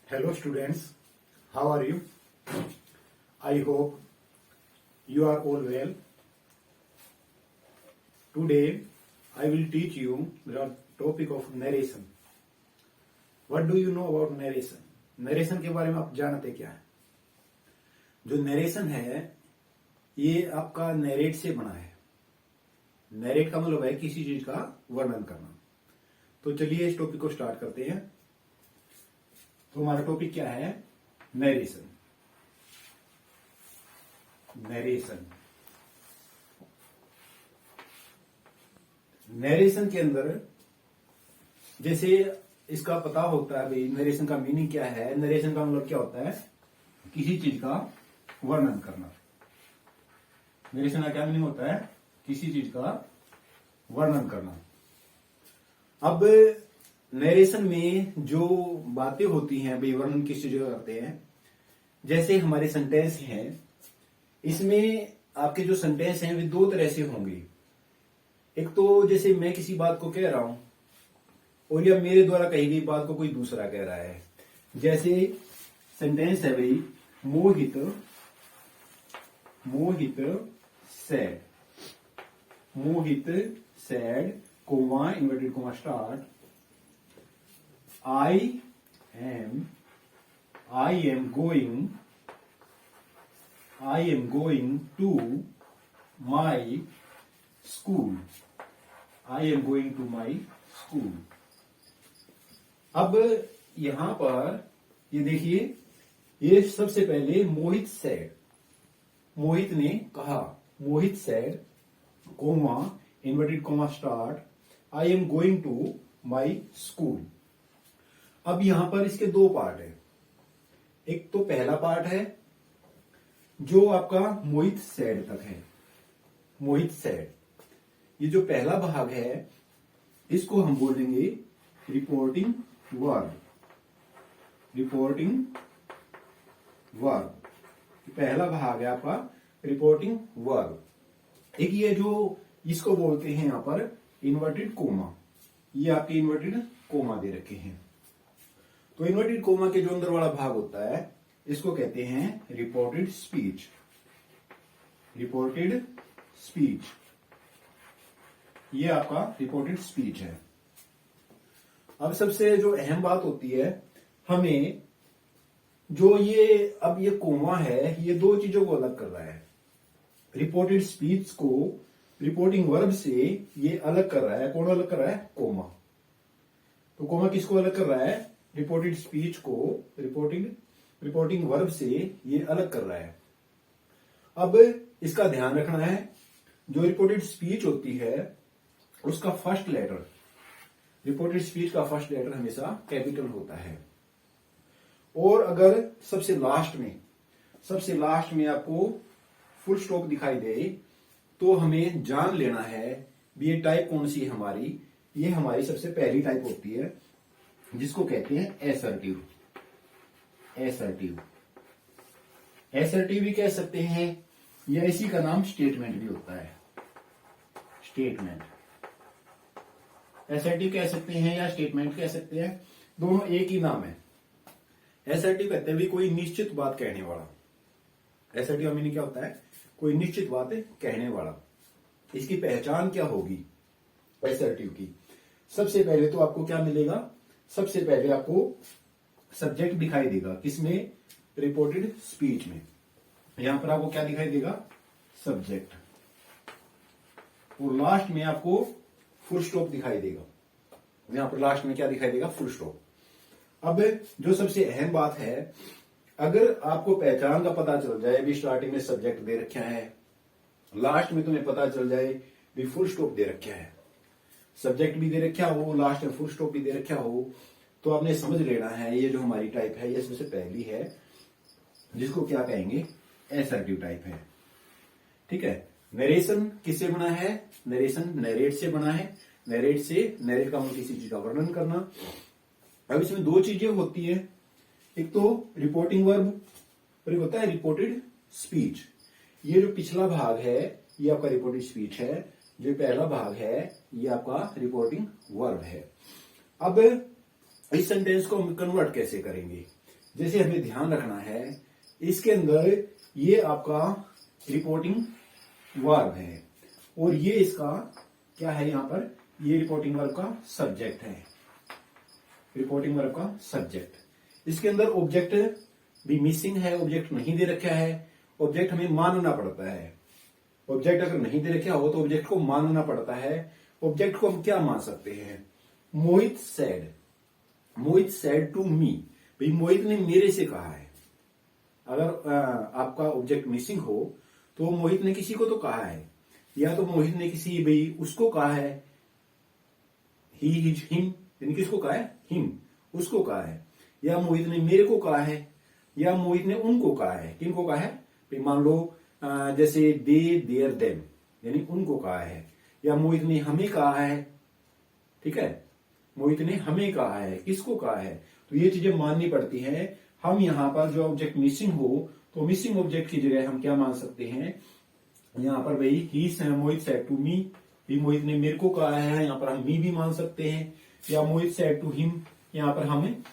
Hello students, how are you? I hope you are all well. Today I will teach you the topic of narration. What do you know about narration? Narration के बारे में आप जानते क्या है? जो narration है ये आपका नरेट से बना है। नरेट का मतलब है किसी चीज का वर्णन करना। तो चलिए इस टॉपिक को स्टार्ट करते हैं। तो हमारा टॉपिक क्या है? नरेशन। नरेशन नरेशन के अंदर जैसे इसका पता होता है भाई नरेशन का मीनिंग क्या है। नरेशन का मतलब क्या होता है? किसी चीज का वर्णन करना। नरेशन का क्या मीनिंग होता है? किसी चीज का वर्णन करना। अब नरेशन में जो बातें होती हैं भाई वर्णन किस चीज का करते हैं, जैसे हमारे सेंटेंस हैं, इसमें आपके जो सेंटेंस हैं वे दो तरह से होंगे। एक तो जैसे मैं किसी बात को कह रहा हूं और या मेरे द्वारा कही गई बात को कोई दूसरा कह रहा है। जैसे सेंटेंस है भाई Mohit said. Mohit said comma inverted comma start I am going to my school. I am going to my school. अब यहां पर ये देखिए, ये सबसे पहले मोहित सैड, मोहित ने कहा, Mohit said comma inverted comma start I am going to my school. अब यहां पर इसके दो पार्ट है। एक तो पहला पार्ट है जो आपका मोहित सैड तक है। मोहित सैड, ये जो पहला भाग है इसको हम बोलेंगे रिपोर्टिंग वर्ब। रिपोर्टिंग वर्ब पहला भाग है आपका रिपोर्टिंग वर्ब। एक ये जो इसको बोलते हैं यहां पर इन्वर्टेड कोमा, ये आपके इन्वर्टेड कोमा दे रखे हैं। तो इन्वर्टेड कोमा के जो अंदर वाला भाग होता है इसको कहते हैं रिपोर्टेड स्पीच। रिपोर्टेड स्पीच, ये आपका रिपोर्टेड स्पीच है। अब सबसे जो अहम बात होती है, हमें जो ये अब ये कोमा है ये दो चीजों को अलग कर रहा है। रिपोर्टेड स्पीच को रिपोर्टिंग वर्ब से ये अलग कर रहा है। कौन अलग कर रहा है? कोमा। तो कोमा किसको अलग कर रहा है? रिपोर्टेड स्पीच को रिपोर्टिंग वर्ब से ये अलग कर रहा है। अब इसका ध्यान रखना है, जो रिपोर्टेड स्पीच होती है उसका फर्स्ट लेटर, रिपोर्टेड स्पीच का फर्स्ट लेटर हमेशा कैपिटल होता है। और अगर सबसे लास्ट में आपको फुल स्टॉप दिखाई दे तो हमें जान लेना है भी ये टाइप कौन सी है हमारी। ये हमारी सबसे पहली टाइप होती है जिसको कहते हैं एसर्टिव। एसर्टिव, एसर्टिव भी कह सकते हैं या इसी का नाम स्टेटमेंट भी होता है। स्टेटमेंट, एसर्टिव कह सकते हैं या स्टेटमेंट कह सकते हैं, दोनों एक ही नाम है। एसर्टिव कहते हैं भी कोई निश्चित बात कहने वाला। एसर्टिव मीनिंग क्या होता है? कोई निश्चित बात कहने वाला। इसकी पहचान क्या होगी एसर्टिव की? सबसे पहले तो आपको क्या मिलेगा? सबसे पहले आपको सब्जेक्ट दिखाई देगा। किसमें? रिपोर्टेड स्पीच में। यहां पर आपको क्या दिखाई देगा? सब्जेक्ट। और लास्ट में आपको फुल स्टॉप दिखाई देगा। यहां पर लास्ट में क्या दिखाई देगा? Full stop. अब जो सबसे अहम बात है, अगर आपको पहचान का पता चल जाए भी स्टार्टिंग में सब्जेक्ट दे रखा है, लास्ट में तुम्हें पता चल जाए भी फुल स्टॉप दे रखा है, सब्जेक्ट भी दे रखा हो, लास्ट में फुल स्टॉप भी दे रखा हो, तो आपने समझ लेना है ये जो हमारी टाइप है ये सबसे पहली है जिसको क्या कहेंगे? एसर्टिव टाइप है। ठीक है। नरेशन किससे बना है? नरेशन नरेट से बना है। नरेट से, नरेट का मतलब किसी चीज का वर्णन करना। अब इसमें दो चीजें होती है, एक तो रिपोर्टिंग वर्ब और एक होता है रिपोर्टेड स्पीच। ये जो पिछला भाग है ये आपका रिपोर्टेड स्पीच है, जो पहला भाग है ये आपका रिपोर्टिंग वर्ब है। अब इस सेंटेंस को हम कन्वर्ट कैसे करेंगे? जैसे हमें ध्यान रखना है, इसके अंदर ये आपका रिपोर्टिंग वर्ब है और ये इसका क्या है, यहां पर ये रिपोर्टिंग वर्ब का सब्जेक्ट है, रिपोर्टिंग वर्ब का सब्जेक्ट। इसके अंदर ऑब्जेक्ट भी मिसिंग है, ऑब्जेक्ट नहीं दे रखा है, ऑब्जेक्ट हमें मानना पड़ता है। ऑब्जेक्ट अगर नहीं दे रखा हो तो ऑब्जेक्ट को मानना पड़ता है। ऑब्जेक्ट को हम क्या मान सकते हैं, मोहित सेड टू मी, भाई मोहित ने मेरे से कहा है। अगर आपका ऑब्जेक्ट मिसिंग हो तो मोहित ने किसी को तो कहा है, या तो मोहित ने किसी भाई उसको कहा है, ही हिज हिम, यानी किसको कहा है, हिम, उसको कहा है, या मोहित ने मेरे को कहा है, या मोहित ने उनको कहा है। किनको कहा है, भाई मान लो जैसे दे देयर देम, यानी उनको कहा है, या मोहित ने हमें कहा है, ठीक है, मोहित ने हमें कहा है, किसको कहा है, तो ये चीजें माननी पड़ती हैं। हम यहाँ पर जो ऑब्जेक्ट मिसिंग हो तो मिसिंग ऑब्जेक्ट की जगह हम क्या मान सकते हैं, यहाँ पर भाई ही मोहित सेड टू मी, भी मोहित ने मेरे को कहा है, यहाँ पर हम मी भी मान सकते हैं, या मोहित सेड टू हिम, यहाँ पर हमें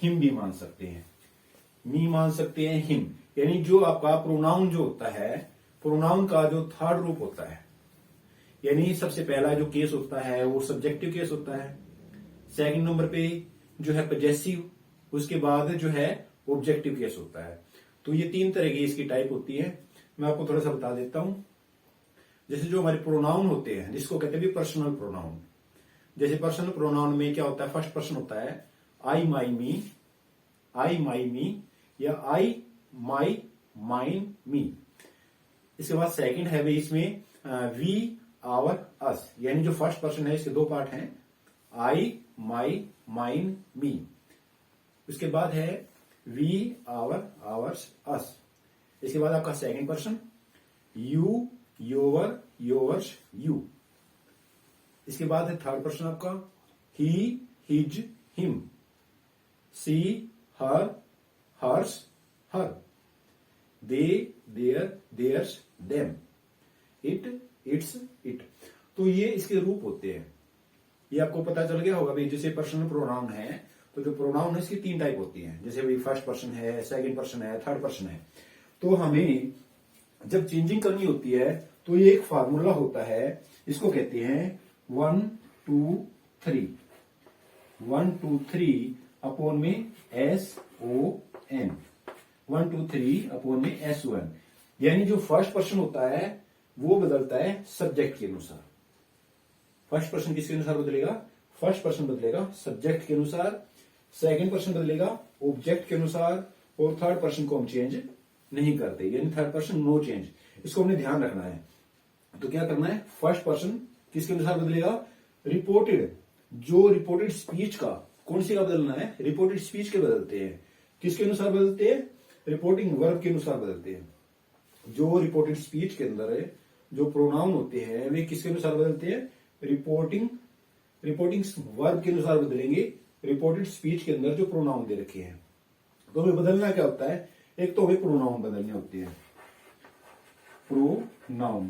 हिम भी मान सकते हैं, मी मान सकते हैं, हिम। यानी जो आपका प्रोनाउन जो होता है, प्रोनाउन का जो थर्ड रूप होता है, यानी सबसे पहला जो केस होता है वो सब्जेक्टिव केस होता है, सेकंड नंबर पे जो है पजेसिव, उसके बाद जो है ऑब्जेक्टिव केस होता है। तो ये तीन तरह की इसकी टाइप होती है। मैं आपको थोड़ा सा बता देता हूं। जैसे जो हमारे प्रोनाउन होते हैं जिसको कहते हैं पर्सनल प्रोनाउन, जैसे पर्सनल प्रोनाउन में क्या होता है, फर्स्ट पर्सन होता है आई माई मी, या आई माई माइन मी। इसके बाद सेकंड है भाई इसमें वी आवर अस, यानी जो फर्स्ट पर्सन है इसके दो पार्ट हैं, आई माई माइन मी। उसके बाद है वी आवर आवर्स अस। इसके बाद आपका second person you your yours you. इसके बाद है थर्ड पर्सन आपका he his him, she her hers her, they their theirs them, it its it. तो ये इसके रूप होते हैं। ये आपको पता चल गया होगा भाई। जैसे पर्सनल प्रोनाउन है तो जो प्रोनाउन है इसकी तीन टाइप होती है, जैसे भाई फर्स्ट पर्सन है, सेकंड पर्सन है, थर्ड पर्सन है। तो हमें जब चेंजिंग करनी होती है तो ये एक फार्मूला होता है, इसको कहते हैं 1 2 3, 1 2 3 अपॉन में SON, 1 2 3 अपॉन में SON। यानी जो फर्स्ट पर्सन होता है वो बदलता है सब्जेक्ट के अनुसार। फर्स्ट पर्सन किसके अनुसार बदलेगा, फर्स्ट पर्सन बदलेगा सब्जेक्ट के अनुसार, सेकंड पर्सन बदलेगा ऑब्जेक्ट के अनुसार, और थर्ड पर्सन को हम चेंज नहीं करते, यानी थर्ड पर्सन नो चेंज। इसको हमने ध्यान रखना है। तो क्या करना है, फर्स्ट पर्सन किसके अनुसार बदलेगा, रिपोर्टेड, जो रिपोर्टेड स्पीच का, कौन सी का बदलना है, रिपोर्टेड स्पीच के बदलते हैं। किसके अनुसार बदलते हैं, रिपोर्टिंग वर्ब के अनुसार बदलते हैं। जो रिपोर्टेड स्पीच के अंदर है जो प्रोनाउन होते हैं वे किसके अनुसार बदलते हैं, रिपोर्टिंग वर्ब के अनुसार बदलेंगे, रिपोर्टेड स्पीच के अंदर जो प्रोनाउन दे रखे हैं। तो हमें बदलना क्या होता है, एक तो हमें प्रोनाउन बदलने होते हैं, प्रोनाउन,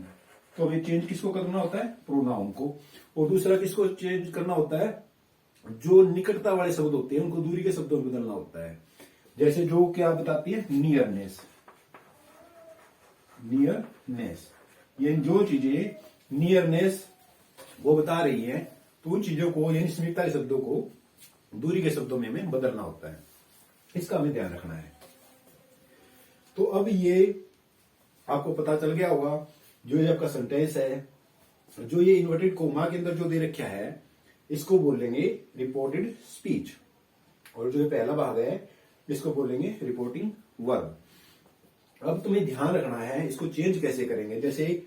तो हमें चेंज किसको करना होता है, प्रोनाउन को। और दूसरा किसको चेंज करना होता है, जो निकटता वाले शब्द होते हैं उनको दूरी के शब्दों में बदलना होता है। जैसे जो क्या बताती है, नियरनेस, ये जो चीजें नियरनेस वो बता रही है तो उन चीजों को, यानी समीपता के शब्दों को दूरी के शब्दों में हमें बदलना होता है। इसका हमें ध्यान रखना है। तो अब ये आपको पता चल गया होगा, जो ये आपका सेंटेंस है, जो ये इन्वर्टेड कोमा के अंदर जो दे रखा है इसको बोलेंगे रिपोर्टेड स्पीच, और जो ये पहला भाग है इसको बोलेंगे रिपोर्टिंग वर्ब। अब तुम्हें ध्यान रखना है इसको चेंज कैसे करेंगे। जैसे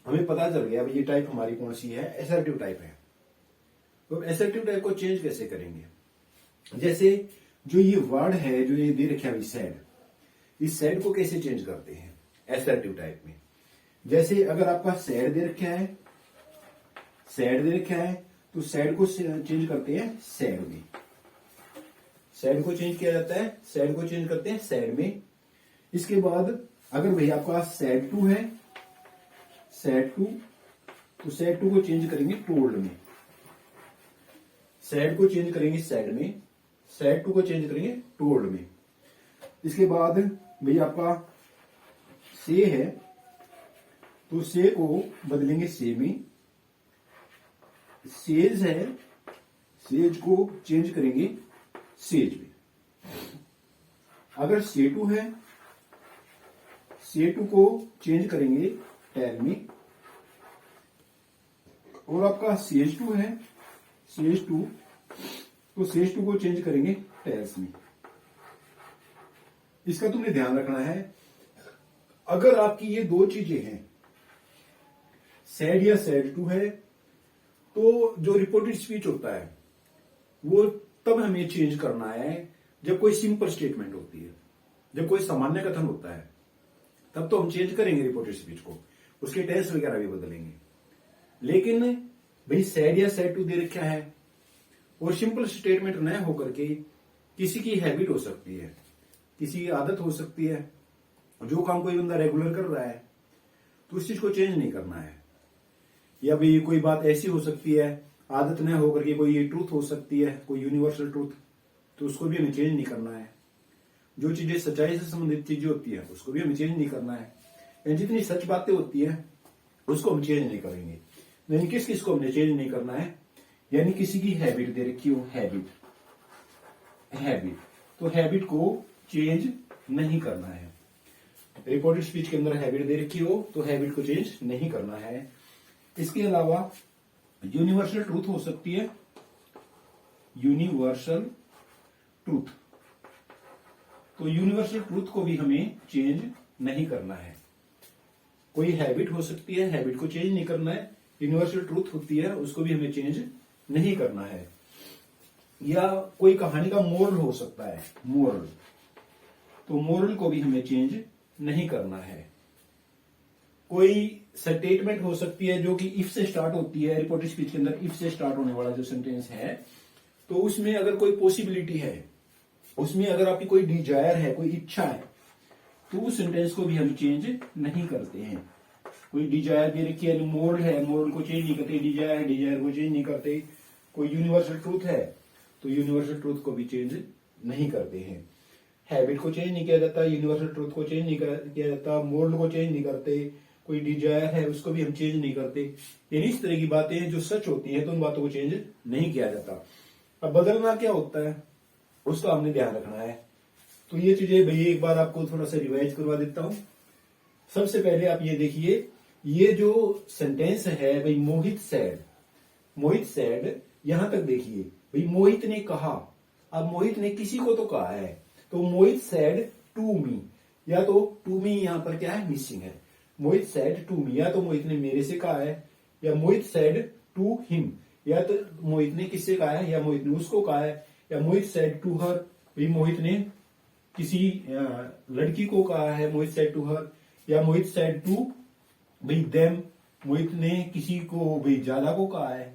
हमें पता चल गया ये टाइप हमारी कौन सी है, एसर्टिव टाइप है। तो एसर्टिव टाइप को चेंज कैसे करेंगे, जैसे जो ये वर्ड है जो ये दे रखा है सैड, इस सैड को कैसे चेंज करते हैं एसर्टिव टाइप में। जैसे अगर आपका सैड दे रखा है, तो सैड को चेंज करते हैं सैड में, सैड को चेंज किया जाता है, सैड को चेंज करते हैं सैड में। इसके बाद अगर भाई आपका सैड टू है, तो सैड टू को चेंज करेंगे टोल्ड में, सैड को चेंज करेंगे सैड में, सैड टू को चेंज करेंगे टोल्ड में। इसके बाद भाई आपका से है, तो से को बदलेंगे से में। सेज है, सेज को चेंज करेंगे सेज में। अगर से टू है, से टू को चेंज करेंगे टेल में। और आपका सेज टू है, सेज टू, तो सेज टू को चेंज करेंगे टेल्स में। इसका तुमने ध्यान रखना है, अगर आपकी ये दो चीजें हैं, सैड या सैड टू है, तो जो रिपोर्टेड स्पीच होता है वो तब हमें चेंज करना है जब कोई सिंपल स्टेटमेंट होती है, जब कोई सामान्य कथन होता है, तब तो हम चेंज करेंगे रिपोर्टेड स्पीच को, उसके टेंस वगैरह भी बदलेंगे। लेकिन भाई सैड या सैड टू दे रखा है और सिंपल स्टेटमेंट न होकर के किसी की हैबिट हो सकती है, किसी की आदत हो सकती है, जो काम कोई बंदा रेगुलर कर रहा है, तो उस चीज को चेंज नहीं करना है। या भी कोई बात ऐसी हो सकती है, आदत न होकर के कोई ट्रूथ हो सकती है, कोई यूनिवर्सल ट्रूथ, तो उसको भी हमें चेंज नहीं करना है। जो चीजें सच्चाई से संबंधित चीजें होती है उसको भी हमें चेंज नहीं करना है। जितनी सच बातें होती है उसको हम चेंज नहीं करेंगे। यानी किस किस को हमने चेंज नहीं करना है, यानी किसी की हैबिट दे रखी हो, हैबिट, तो हैबिट को चेंज नहीं करना है। रिपोर्टेड स्पीच के अंदर हैबिट दे रखी हो तो हैबिट को चेंज नहीं करना है। इसके अलावा यूनिवर्सल ट्रूथ हो सकती है, यूनिवर्सल ट्रूथ, तो यूनिवर्सल ट्रूथ को भी हमें चेंज नहीं करना है। कोई हैबिट हो सकती है, हैबिट को चेंज नहीं करना है। यूनिवर्सल ट्रूथ होती है, उसको भी हमें चेंज नहीं करना है। या कोई कहानी का मोरल हो सकता है, मोरल, तो मोरल को भी हमें चेंज नहीं करना है। कोई स्टेटमेंट हो सकती है जो कि इफ से स्टार्ट होती है, रिपोर्टेड स्पीच के अंदर इफ से स्टार्ट होने वाला जो सेंटेंस है, तो उसमें अगर कोई पॉसिबिलिटी है, उसमें अगर आपकी कोई डिजायर है, कोई इच्छा है, तो उस सेंटेंस को भी हम चेंज नहीं करते हैं। कोई डिजायर दे रखी है, मोरल है, मोरल को चेंज नहीं करते, डिजायर है, डिजायर को चेंज नहीं करते। कोई यूनिवर्सल ट्रूथ है तो यूनिवर्सल ट्रूथ को भी चेंज नहीं करते हैं। हैबिट को चेंज नहीं किया जाता, यूनिवर्सल ट्रूथ को चेंज नहीं किया जाता, मोरल को चेंज नहीं करते। कोई डिजायर है उसको भी हम चेंज नहीं करते। यानी इस तरह की बातें जो सच होती है तो उन बातों को चेंज नहीं किया जाता। अब बदलना क्या होता है उसका हमने ध्यान रखना है। तो ये चीजें भाई एक बार आपको थोड़ा सा रिवाइज करवा देता हूं। सबसे पहले आप ये देखिए, ये जो सेंटेंस है भाई, मोहित सैड, यहां तक देखिए भाई, मोहित ने कहा। अब मोहित ने किसी को तो कहा है, तो मोहित सैड टू मी, या तो टू मी यहां पर क्या है, मिसिंग है। मोहित सैड टू मी, या तो मोहित ने मेरे से कहा है, या मोहित सैड टू हिम, या तो मोहित ने किससे कहा है, या मोहित ने उसको कहा है, या मोहित सैड टू हर, भाई मोहित ने किसी लड़की को कहा है, मोहित सैड टू हर, या मोहित सैड टू भाई देम, मोहित ने किसी को भाई ज्यादा को कहा है,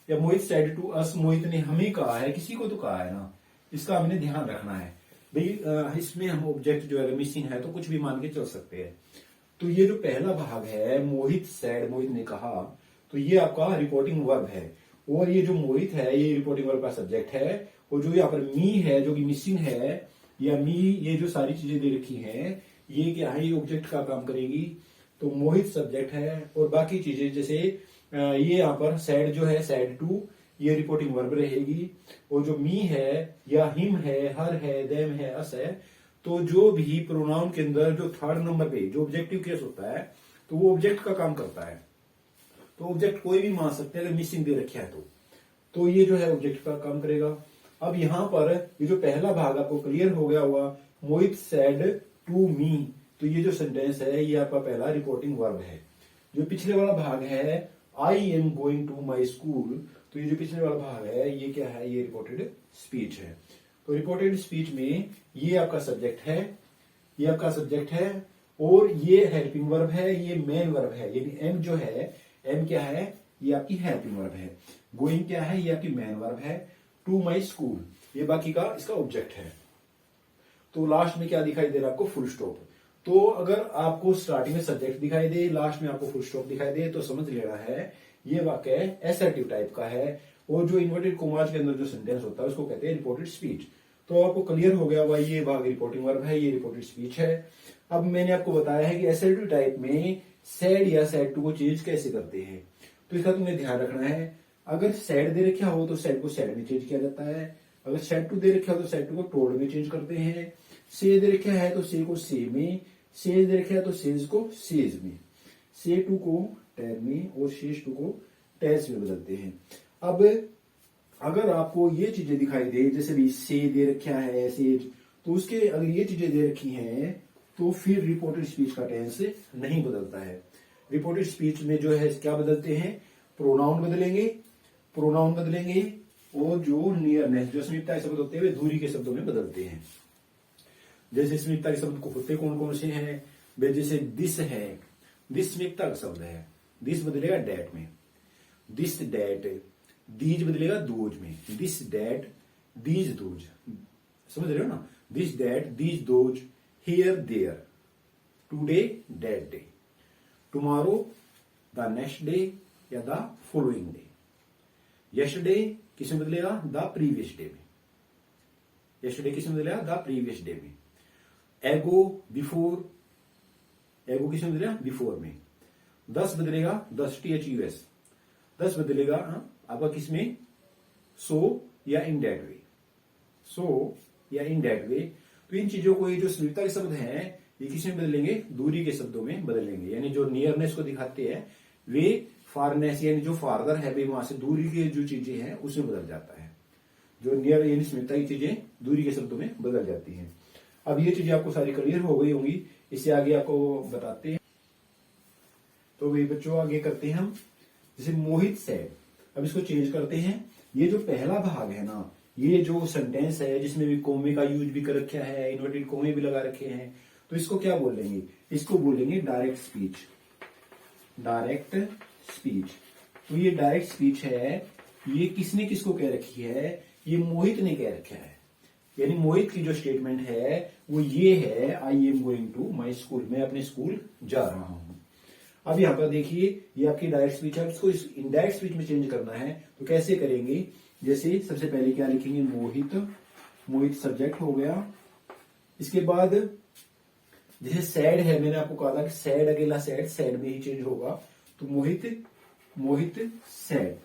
या मोहित सैड टू अस, मोहित ने हमें कहा है, किसी को तो कहा है ना। इसका हमने ध्यान रखना है भाई। इसमें हम ऑब्जेक्ट जो है मिसिंग है तो कुछ भी मान के चल सकते हैं। तो ये जो पहला भाग है, मोहित सैड, मोहित ने कहा, तो ये आपका रिपोर्टिंग वर्ब है। और ये जो मोहित है ये रिपोर्टिंग वर्ब का सब्जेक्ट है। और जो यहाँ पर मी है जो कि मिसिंग है, या मी, ये जो सारी चीजें दे रखी हैं, ये क्या है, ये ऑब्जेक्ट का काम करेगी। तो मोहित सब्जेक्ट है और बाकी चीजें जैसे ये यहाँ पर सैड जो है, सैड टू, ये रिपोर्टिंग वर्ब रहेगी। और जो मी है या हिम है, हर है, देम है, अस है, तो जो भी प्रोनाउन के अंदर जो थर्ड नंबर पे जो ऑब्जेक्टिव केस होता है तो वो ऑब्जेक्ट का काम करता है। तो ऑब्जेक्ट कोई भी मान सकते हैं अगर मिसिंग दे रखा है तो ये जो है ऑब्जेक्ट का काम करेगा। अब यहां पर ये जो पहला भाग आपको क्लियर हो गया हुआ, मोहित सैड टू मी, तो ये जो सेंटेंस है ये आपका पहला रिपोर्टिंग वर्ब है। जो पिछले वाला भाग है, I am going to my school, तो ये जो पिछले वाला भाग है ये क्या है, ये रिपोर्टेड स्पीच है। तो रिपोर्टेड स्पीच में ये आपका सब्जेक्ट है, ये आपका सब्जेक्ट है, और ये हेल्पिंग वर्ब है, ये मेन वर्ब है। यानी एम जो है, एम क्या है, ये आपकी हेल्पिंग वर्ब है। गोइंग क्या है, ये आपकी मेन वर्ब है। टू माई स्कूल, ये बाकी का इसका ऑब्जेक्ट है। तो लास्ट में क्या दिखाई दे रहा है आपको, फुल स्टॉप। तो अगर आपको स्टार्टिंग में सब्जेक्ट दिखाई दे, लास्ट में आपको फुल स्टॉप दिखाई दे, तो समझ लेना है ये वाक्य एसर्टिव टाइप का है। और जो इन्वर्टेड कोमास के अंदर जो सेंटेंस होता है उसको कहते हैं रिपोर्टेड स्पीच। तो आपको क्लियर हो गया भाई, ये भाग रिपोर्टिंग वर्ब है, ये रिपोर्टेड स्पीच है। अब मैंने आपको बताया है कि SL2 टाइप में सैड या सैड टू को चेंज कैसे करते हैं। तो इसका तुम्हें ध्यान रखना है, अगर सैड दे रखा हो तो सैड को सैड में चेंज किया जाता है, अगर सैड टू दे रखा हो तो सैड टू को टोड में चेंज करते हैं, से दे रखा है तो से को से में, सेज दे रखा है तो सेज को सेज में, से टू को टैब में और शेष टू को टैस में बदलते हैं। अब अगर आपको ये चीजें दिखाई दे, जैसे भी से दे रखा है सेज, तो उसके अगर ये चीजें दे रखी हैं तो फिर रिपोर्टेड स्पीच का टेंस नहीं बदलता है। रिपोर्टेड स्पीच में जो है क्या बदलते हैं, प्रोनाउन बदलेंगे और जो नियरनेस, जो समीपता के शब्द होते हुए दूरी के शब्दों में बदलते हैं। जैसे समीपता के शब्द को होते कौन कौन से हैं, जैसे दिस है, दिस समीपता का शब्द है, दिस बदलेगा डैट में, दिस डैट, दीज बदलेगा दोज में, दिस डैट दीज दोज, समझ रहे हो ना, this that these those, here there, today that day, tomorrow the next day या द फॉलोइंग डे। यस्टरडे किसमें बदलेगा, द प्रीवियस डे में, यस्टरडे किसमें बदलेगा, द प्रीवियस डे में। एगो बिफोर, एगो किसमें बदलेगा, बिफोर में। 10 बदलेगा 10 THUS, 10 बदलेगा आपका किसमें, सो या इन दैट वे, सो या इन दैट वे। तो इन चीजों को, ये जो समीपता के शब्द हैं ये किसमें बदलेंगे, दूरी के शब्दों में बदलेंगे, यानी जो नियरनेस को दिखाते हैं वे फारनेस, यानी जो फारदर है वहां से दूरी की जो चीजें हैं उसमें बदल जाता है, जो नियर यानी समीपता की चीजें दूरी के शब्दों में बदल जाती हैं। अब ये चीजें आपको सारी क्लियर हो गई होंगी, इससे आगे आपको बताते हैं। तो वही बच्चों आगे करते हैं हम, जैसे मोहित सैड, अब इसको चेंज करते हैं। ये जो पहला भाग है ना, ये जो सेंटेंस है जिसमें भी कोमे का यूज भी कर रखा है, इन्वर्टेड कोमे भी लगा रखे हैं, तो इसको क्या बोलेंगे, इसको बोलेंगे डायरेक्ट स्पीच, डायरेक्ट स्पीच। तो ये डायरेक्ट स्पीच है, ये किसने किसको कह रखी है, ये मोहित ने कह रखा है, यानी मोहित की जो स्टेटमेंट है वो ये है, I am going to my school, मैं अपने स्कूल जा रहा हूं। अब यहां पर देखिए ये आपकी डायरेक्ट स्पीच है, इसको इनडायरेक्ट स्पीच में चेंज करना है तो कैसे करेंगे, जैसे सबसे पहले क्या लिखेंगे, मोहित, मोहित सब्जेक्ट हो गया। इसके बाद जैसे सैड है, मैंने आपको कहा था कि सैड अकेला सैड सैड में ही चेंज होगा, तो मोहित, मोहित सैड,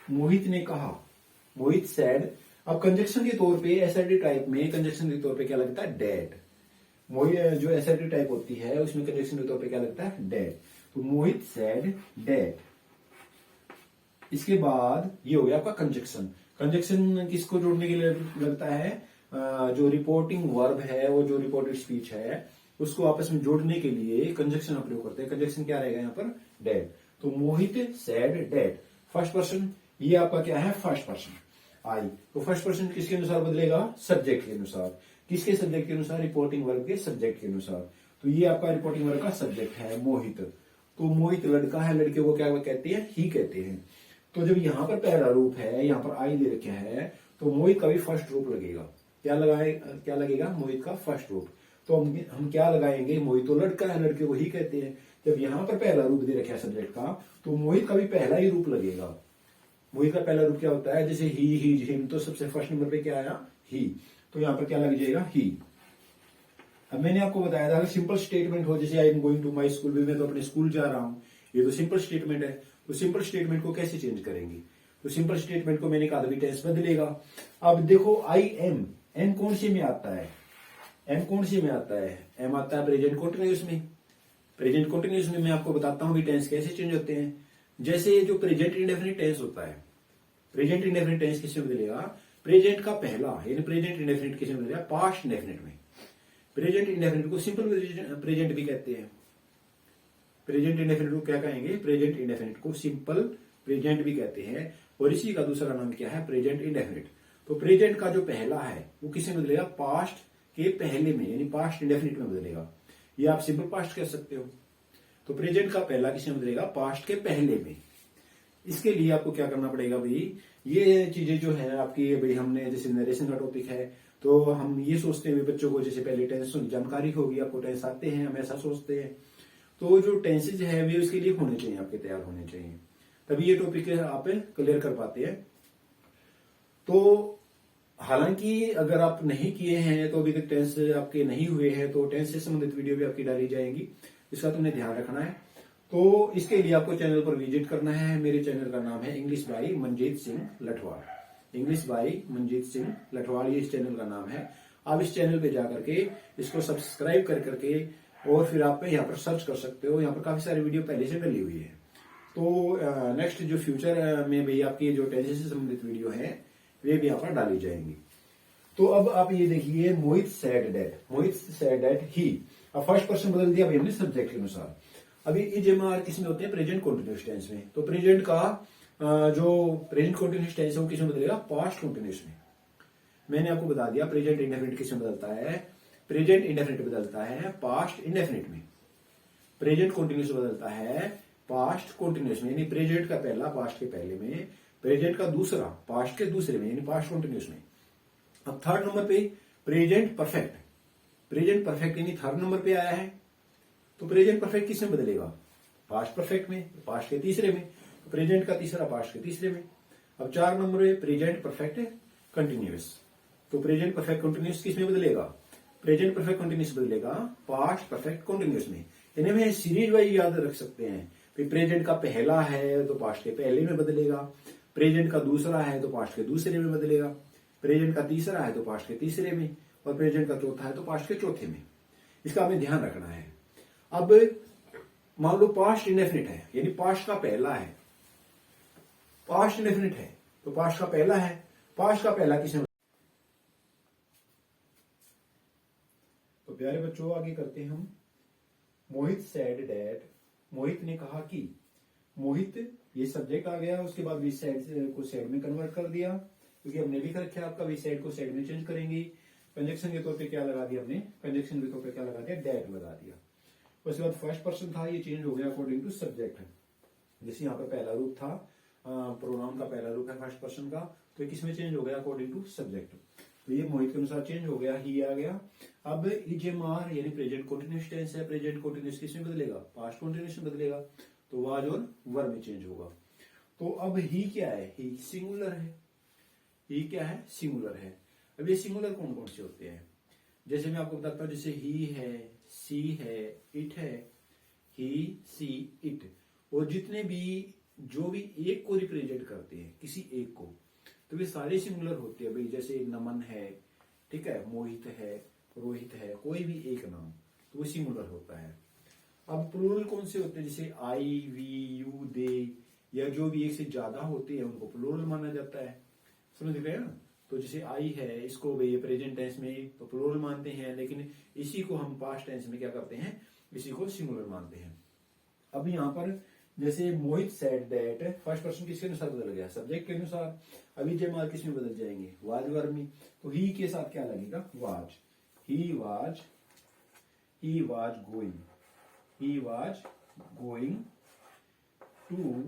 मोहित ने कहा, मोहित सैड। अब कंजक्शन के तौर पे एसआरटी टाइप में कंजक्शन के तौर पे क्या लगता है, डेट। मोहित जो एसआरटी टाइप होती है उसमें कंजक्शन के तौर पे क्या लगता है, डेट। तो मोहित सैड डेट। इसके बाद ये हो गया आपका कंजक्शन। कंजक्शन किसको जोड़ने के लिए लगता है, जो रिपोर्टिंग वर्ब है वो जो रिपोर्टेड स्पीच है उसको आपस में जोड़ने के लिए कंजक्शन आप प्रयोग करते हैं। कंजक्शन क्या रहेगा यहाँ पर, डेट। तो मोहित सैड डेट, फर्स्ट पर्सन, ये आपका क्या है, फर्स्ट पर्सन आई। तो फर्स्ट पर्सन किसके अनुसार बदलेगा, सब्जेक्ट के अनुसार। किसके सब्जेक्ट के अनुसार, रिपोर्टिंग वर्ब के सब्जेक्ट के अनुसार। तो ये आपका रिपोर्टिंग वर्ब का सब्जेक्ट है मोहित। तो मोहित लड़का है, लड़के को क्या कहते हैं, ही कहते हैं। तो जब यहाँ पर पहला रूप है, यहाँ पर आई दे रखा है, तो मोहित का भी फर्स्ट रूप लगेगा। क्या लगेगा, मोहित का फर्स्ट रूप। तो हम क्या लगाएंगे, मोहित तो लड़का है, लड़के को ही कहते हैं। जब यहाँ पर पहला रूप दे रखा है सब्जेक्ट का, तो मोहित का भी पहला ही रूप लगेगा। मोहित का पहला रूप क्या होता है, जैसे ही, हिम, तो सबसे फर्स्ट नंबर पे क्या आया, ही। तो यहाँ पर क्या लग जाएगा, ही। अब मैंने आपको बताया था, अगर सिंपल स्टेटमेंट हो, जैसे I am going to my school, मैं तो अपने स्कूल जा रहा हूं, ये तो सिंपल स्टेटमेंट है। तो सिंपल स्टेटमेंट को कैसे चेंज करेंगे, तो सिंपल स्टेटमेंट को मैंने कहा था टेंस बदलेगा। अब देखो आई एम, एम कौन से में आता है, एम कौन से में आता है, एम आता है प्रेजेंट कंटिन्यूअस में। प्रेजेंट कंटिन्यूअस में मैं आपको बताता हूं भी टेंस कैसे चेंज होते हैं। जैसे जो प्रेजेंट इंडेफिनिट टेंस होता है, प्रेजेंट इंडेफिनिट टेंस किससे बदलेगा, प्रेजेंट का पहला यानी प्रेजेंट इंडेफिनिट किससे बदलेगा, पास्ट इंडेफिनिट में। प्रेजेंट इंडेफिनिट को सिंपल प्रेजेंट भी कहते हैं। प्रेजेंट इंडेफिनिट को क्या कहेंगे, प्रेजेंट इंडेफिनिट को सिंपल प्रेजेंट भी कहते हैं। और इसी का दूसरा नाम क्या है, प्रेजेंट इंडेफिनिट। तो प्रेजेंट का जो पहला है वो किससे बदलेगा, पास्ट के पहले में, यानी पास्ट इंडेफिनिट में बदलेगा। ये आप सिंपल पास्ट कह सकते हो। तो प्रेजेंट का पहला किससे बदलेगा, पास्ट के पहले में। इसके लिए आपको क्या करना पड़ेगा भाई, ये चीजें जो है आपकी, भाई हमने जैसे नरेशन का टॉपिक है तो हम ये सोचते हैं बच्चों को जैसे पहले टेंस जानकारी होगी, आपको टेंस आते हैं, हम ऐसा सोचते हैं। तो जो टेंसेज है वे उसके लिए होने चाहिए, आपके तैयार होने चाहिए, तभी ये टॉपिक आप क्लियर कर पाते हैं। तो हालांकि अगर आप नहीं किए हैं तो अभी तक टेंस आपके नहीं हुए हैं तो टेंस से संबंधित वीडियो भी आपकी डाली जाएंगी, इसका तुमने ध्यान रखना है। तो इसके लिए आपको चैनल पर विजिट करना है। मेरे चैनल का नाम है English by Manjeet Singh Lathwal. English by Manjeet Singh Lathwal ये इस चैनल का नाम है। आप इस चैनल पे जाकर के इसको सब्सक्राइब कर करके और फिर आप यहाँ पर सर्च कर सकते हो। यहाँ पर काफी सारी वीडियो पहले से डली हुई है। तो नेक्स्ट जो फ्यूचर में भी आपकी जो टेंसेस से संबंधित वीडियो है वे भी यहाँ पर डाली जाएंगी। तो अब आप ये देखिए, Mohit said that, Mohit said that he. अब फर्स्ट पर्सन बदल दिया भाई हमने सब्जेक्ट के अनुसार। अभी इजेमार किसमें होते हैं? प्रेजेंट कंटिन्यूअस टेंस में। तो प्रेजेंट का जो प्रेजेंट कंटिन्यूअस टेंस है वो किसमें बदलेगा? पास्ट कंटिन्यूअस में। मैंने आपको बता दिया प्रेजेंट इंडेफिनिट किसमें बदलता है? प्रेजेंट इंडेफिनिट बदलता है पास्ट इंडेफिनिट में। प्रेजेंट कंटिन्यूअस बदलता है पास्ट कंटिन्यूअस में, यानी प्रेजेंट का पहला पास्ट के पहले में, प्रेजेंट का दूसरा पास्ट के दूसरे में, यानी पास्ट कंटिन्यूअस में। अब थर्ड नंबर पे प्रेजेंट परफेक्ट। प्रेजेंट परफेक्ट यानी थर्ड नंबर पे आया है, तो प्रेजेंट परफेक्ट किसमें बदलेगा? पास्ट परफेक्ट में, पास्ट के तीसरे में। तो प्रेजेंट का तीसरा पास्ट के तीसरे में। अब 4 नंबर पे प्रेजेंट परफेक्ट कंटिन्यूअस। तो प्रेजेंट परफेक्ट कंटिन्यूअस किसमें बदलेगा? प्रेजेंट परफेक्ट कंटिन्यूअस बदलेगा पास्ट परफेक्ट कंटिन्यूअस में। यानी हमें सीरीज वाइज याद रख सकते हैं। प्रेजेंट का पहला है तो पास्ट के पहले में बदलेगा, प्रेजेंट का दूसरा है तो पास्ट के दूसरे में बदलेगा, प्रेजेंट का तीसरा है तो पास्ट के तीसरे में, और प्रेजेंट का चौथा है तो पास्ट के चौथे में। इसका हमें ध्यान रखना है। अब मान लो पास्ट इंडेफिनिट है, यानी पास्ट का पहला है, पास्ट इंडेफिनिट है तो पास्ट का पहला है। पास्ट का पहला किसमें? तो प्यारे बच्चों आगे करते हैं हम। मोहित सेड दैट, मोहित ने कहा कि। मोहित ये सब्जेक्ट आ गया, उसके बाद वी सेड को सेड में कन्वर्ट कर दिया, क्योंकि हमने लिख रखा है आपका वी सेड को सेड में चेंज करेंगे। कंजक्शन के तौर पे क्या लगा दिया हमने? कंजक्शन के तौर पे क्या लगा दिया? दैट लगा दिया। उसके बाद फर्स्ट पर्सन था, ये चेंज हो गया अकॉर्डिंग टू सब्जेक्ट। जैसे यहाँ पे पहला रूप था, प्रोनाउन का पहला रूप है फर्स्ट पर्सन का, तो किसमें चेंज हो गया? According to subject. तो ये मोहित के अनुसार चेंज हो गया, ही आ गया। अब इजेमार यानी प्रेजेंट कंटीन्यूअस टेंस है, प्रेजेंट कंटीन्यूअस किसमें बदलेगा? पास्ट कंटीन्यूअस में बदलेगा। तो वाज और वर में चेंज होगा। तो अब ही क्या है? ही सिंगुलर है। ही क्या है? सिंगुलर है। अब ये सिंगुलर कौन कौन से होते हैं? जैसे मैं आपको बताता हूं, जैसे ही है, सी है, इट है, ही, सी, इट, और जितने भी जो भी एक को रिप्रेजेंट करते हैं, किसी एक को, तो वे सारे सिंगुलर होते हैं भाई। जैसे नमन है, ठीक है, मोहित है, रोहित है, कोई भी एक नाम, तो वो सिंगुलर होता है। अब प्लूरल कौन से होते हैं? जैसे आई, वी, यू, दे, या जो भी एक से ज्यादा होते हैं उनको प्लूरल माना जाता है। समझ गए ना? तो जैसे आई है, इसको भाई प्रेजेंट टेंस में तो प्लूरल मानते हैं, लेकिन इसी को हम पास्ट टेंस में क्या करते हैं? इसी को सिंगुलर मानते हैं। अब यहाँ पर जैसे मोहित सेड दैट, फर्स्ट पर्सन किसके अनुसार बदल गया? सब्जेक्ट के अनुसार। अभी जयमाल किस में बदल जाएंगे? वाज वर्ब में। तो ही के साथ क्या लगेगा? Was. He was going, he was going to.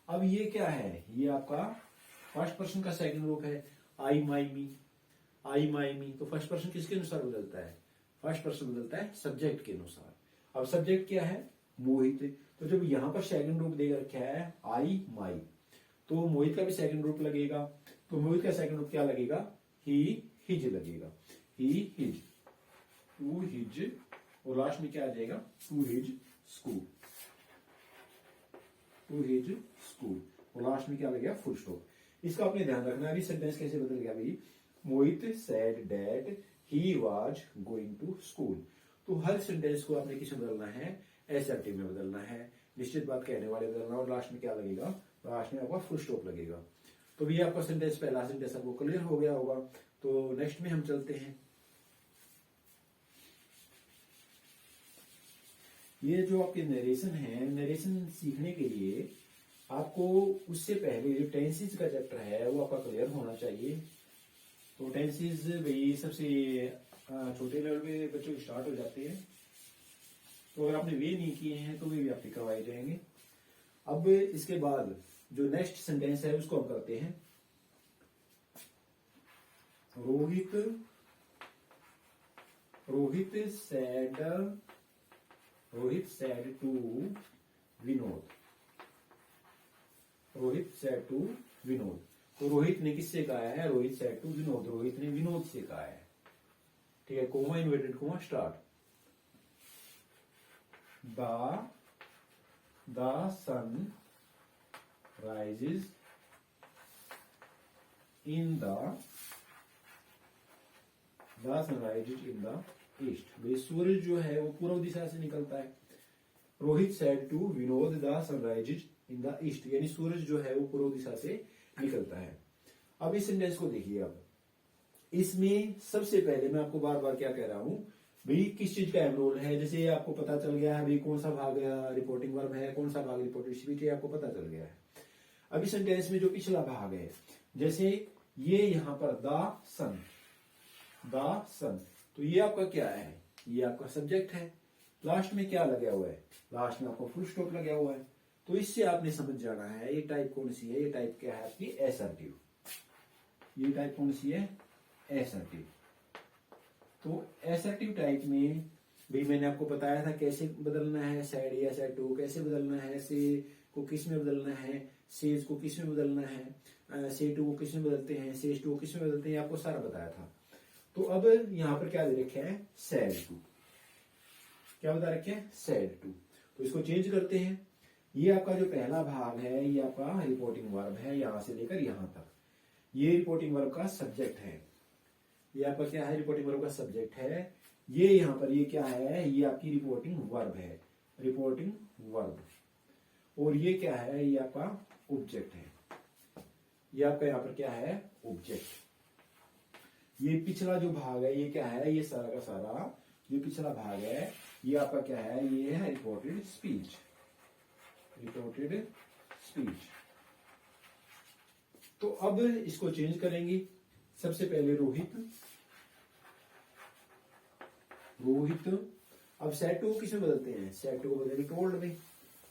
अब ये क्या है? ये आपका फर्स्ट पर्सन का सेकंड रूप है, आई माई मी, आई माई मी। तो फर्स्ट पर्सन किसके अनुसार बदलता है? फर्स्ट पर्सन बदलता है सब्जेक्ट के अनुसार। अब सब्जेक्ट क्या है? मोहित। तो जब यहां पर सेकंड रूप दे रखा है आई माई, तो मोहित का भी सेकंड रूप लगेगा। तो मोहित का सेकंड रूप क्या लगेगा? ही हिज लगेगा। ही हिज, टू हिज, और लास्ट में क्या आ जाएगा? To his school, to his school, और लास्ट में क्या लगेगा? Full stop. इसका अपने ध्यान रखना। अभी सेंटेंस कैसे बदल गया भाई? Mohit said that he was going to school. तो हर सेंटेंस को आपने किसमें बदलना है? एसर्टिव में बदलना है, निश्चित बात कहने वाले बदलना, और लास्ट में क्या लगेगा? लास्ट में आपका फुल स्टॉप लगेगा। तो ये आपका सेंटेंस, पहला सेंटेंस आपको क्लियर हो गया होगा। तो नेक्स्ट में हम चलते हैं। ये जो आपके नरेशन है, नरेशन सीखने के लिए आपको उससे पहले जो टेंसेस का चैप्टर है वो आपका क्लियर होना चाहिए। तो टेंसेस भाई सबसे छोटे लेवल पे बच्चों के स्टार्ट हो जाते हैं, तो अगर आपने वे नहीं किए हैं तो वे भी आपके करवाए जाएंगे। अब इसके बाद जो नेक्स्ट सेंटेंस है उसको हम करते हैं। Rohit said to Vinod, Rohit said to Vinod. तो रोहित ने किससे कहा है, रोहित सेड टू विनोद, रोहित ने विनोद से कहा है। ठीक है, comma inverted comma start. The sun rises in the sunrises in the east. भाई सूरज जो है वो पूर्व दिशा से निकलता है। Rohit said to Vinod the sunrises in the east, यानी सूरज जो है वो पूर्व दिशा से निकलता है। अब इस सेंटेंस को देखिए। अब इसमें सबसे पहले मैं आपको बार बार क्या कह रहा हूं, भाई किस चीज का अहम रोल है। जैसे आपको पता चल गया है भाई कौन सा भाग रिपोर्टिंग वर्ब है, कौन सा भाग रिपोर्टिंग स्पीच है, आपको पता चल गया है। अब इस सेंटेंस में जो पिछला भाग है, जैसे ये यहां पर द सन, तो ये आपका क्या है, ये आपका सब्जेक्ट है। लास्ट में क्या लगा हुआ है, लास्ट में आपको फुल स्टॉप लगा हुआ है। तो इससे आपने समझ जाना है ये टाइप कौन सी है, ये टाइप क्या है आपकी एसर्टिव। ये टाइप कौन सी है, एसर्टिव। तो एसर्टिव टाइप में भी मैंने आपको बताया था कैसे बदलना है, सैड या सैड टू कैसे बदलना है, से को किस में बदलना है, सेज को किस में बदलना है, से टू को किस में बदलते हैं, सेज टू को किस में बदलते हैं, आपको सारा बताया था। तो अब यहां पर क्या दे रखे है, सैड टू। क्या बता रखे हैं, सैड टू। तो इसको चेंज करते हैं। ये आपका जो पहला भाग है ये आपका रिपोर्टिंग वर्ब है, यहां से लेकर यहां तक। ये रिपोर्टिंग वर्ब का सब्जेक्ट है। ये आपका क्या है, रिपोर्टिंग वर्ब का सब्जेक्ट है। ये यहां पर ये क्या है, ये आपकी रिपोर्टिंग वर्ब है, रिपोर्टिंग वर्ब। और ये क्या है, ये आपका ऑब्जेक्ट है। ये आपका यहां पर क्या है, ऑब्जेक्ट। ये पिछला जो भाग है ये क्या है, ये सारा का सारा जो पिछला भाग है ये आपका क्या है, ये है रिपोर्टेड स्पीच। Reported speech. तो अब इसको चेंज करेंगे। सबसे पहले रोहित, अब सेड टू किसमें बदलते हैं, सेड टू को बदलेंगे टोल्ड में।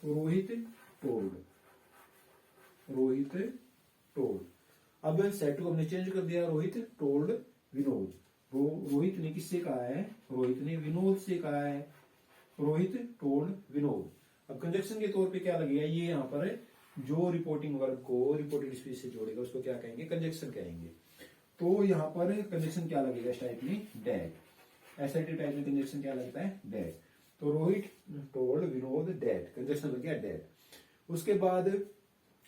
तो रोहित टोल्ड। अब सेड टू हमने चेंज कर दिया, रोहित टोल्ड विनोद। रोहित ने किससे कहा है, रोहित ने विनोद से कहा है। रोहित टोल्ड विनोद। अब कंजक्शन के तौर पे क्या लगेगा, ये यहां पर जो रिपोर्टिंग वर्ब को रिपोर्टेड स्पीच से जोड़ेगा उसको क्या कहेंगे, कंजक्शन कहेंगे। तो यहां पर कंजक्शन क्या लगेगा इस टाइप में, डैड। एसर्टिव टाइप में कंजक्शन क्या लगता है, डैड। तो Rohit told Vinod dad, conjunction लग गया डैड। उसके बाद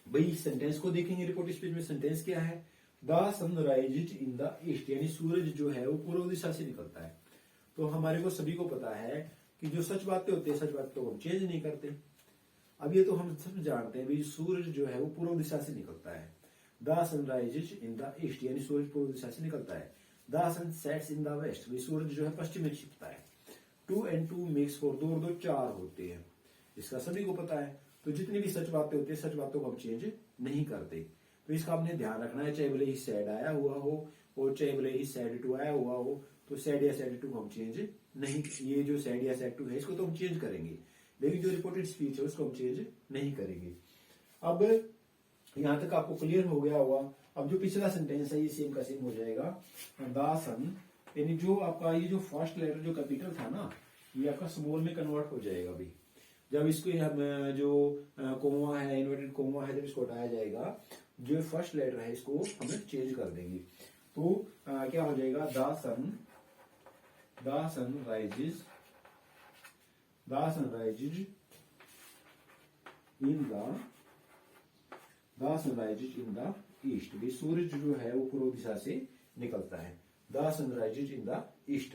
भाई सेंटेंस को देखेंगे। रिपोर्टेड स्पीच में सेंटेंस क्या है, the sun rises in the east, यानी सूरज जो है वो पूर्व दिशा से निकलता है। तो हमारे को सभी को पता है कि जो सच बातें होती है, सच बात तो हम चेंज नहीं करते। अब ये तो हम सब जानते हैं भाई सूरज जो है वो पूर्व दिशा से निकलता है। The sun rises in the east, यानी सूरज पूर्व दिशा से निकलता है। The sun sets in the west, भाई सूरज जो है पश्चिम में छिपता है। 2 and 2 मेक्स 4, 2 और 2 4 होते हैं, इसका सभी को पता है। तो जितनी भी सच बातें होती है सच बातों को हम चेंज नहीं करते। तो इसका हमने ध्यान रखना है, चाहे भले ही सैड आया हुआ हो और चाहे भले ही सैड टू आया हुआ हो, तो सैड या सैड टू को हम चेंज नहीं, ये जो सैड या सैड टू है इसको तो हम चेंज करेंगे, लेकिन जो रिपोर्टेड स्पीच है उसको हम चेंज नहीं करेंगे। अब यहां तक आपको क्लियर हो गया होगा। अब जो पिछला सेंटेंस है ये सेम का सेम हो जाएगा। द सन, यानी जो आपका ये जो फर्स्ट लेटर जो कैपिटल था ना, ये आपका स्मॉल में कन्वर्ट हो जाएगा अभी। जब इसको हम जो कोमा है, इन्वर्टेड कोमा है, जब इसको हटाया जाएगा, जो फर्स्ट लेटर है इसको हम चेंज कर देंगे। तो क्या हो जाएगा, the sun rises in the east. भी सूरज जो है वो पूर्व दिशा से निकलता है। The sun rises in the east.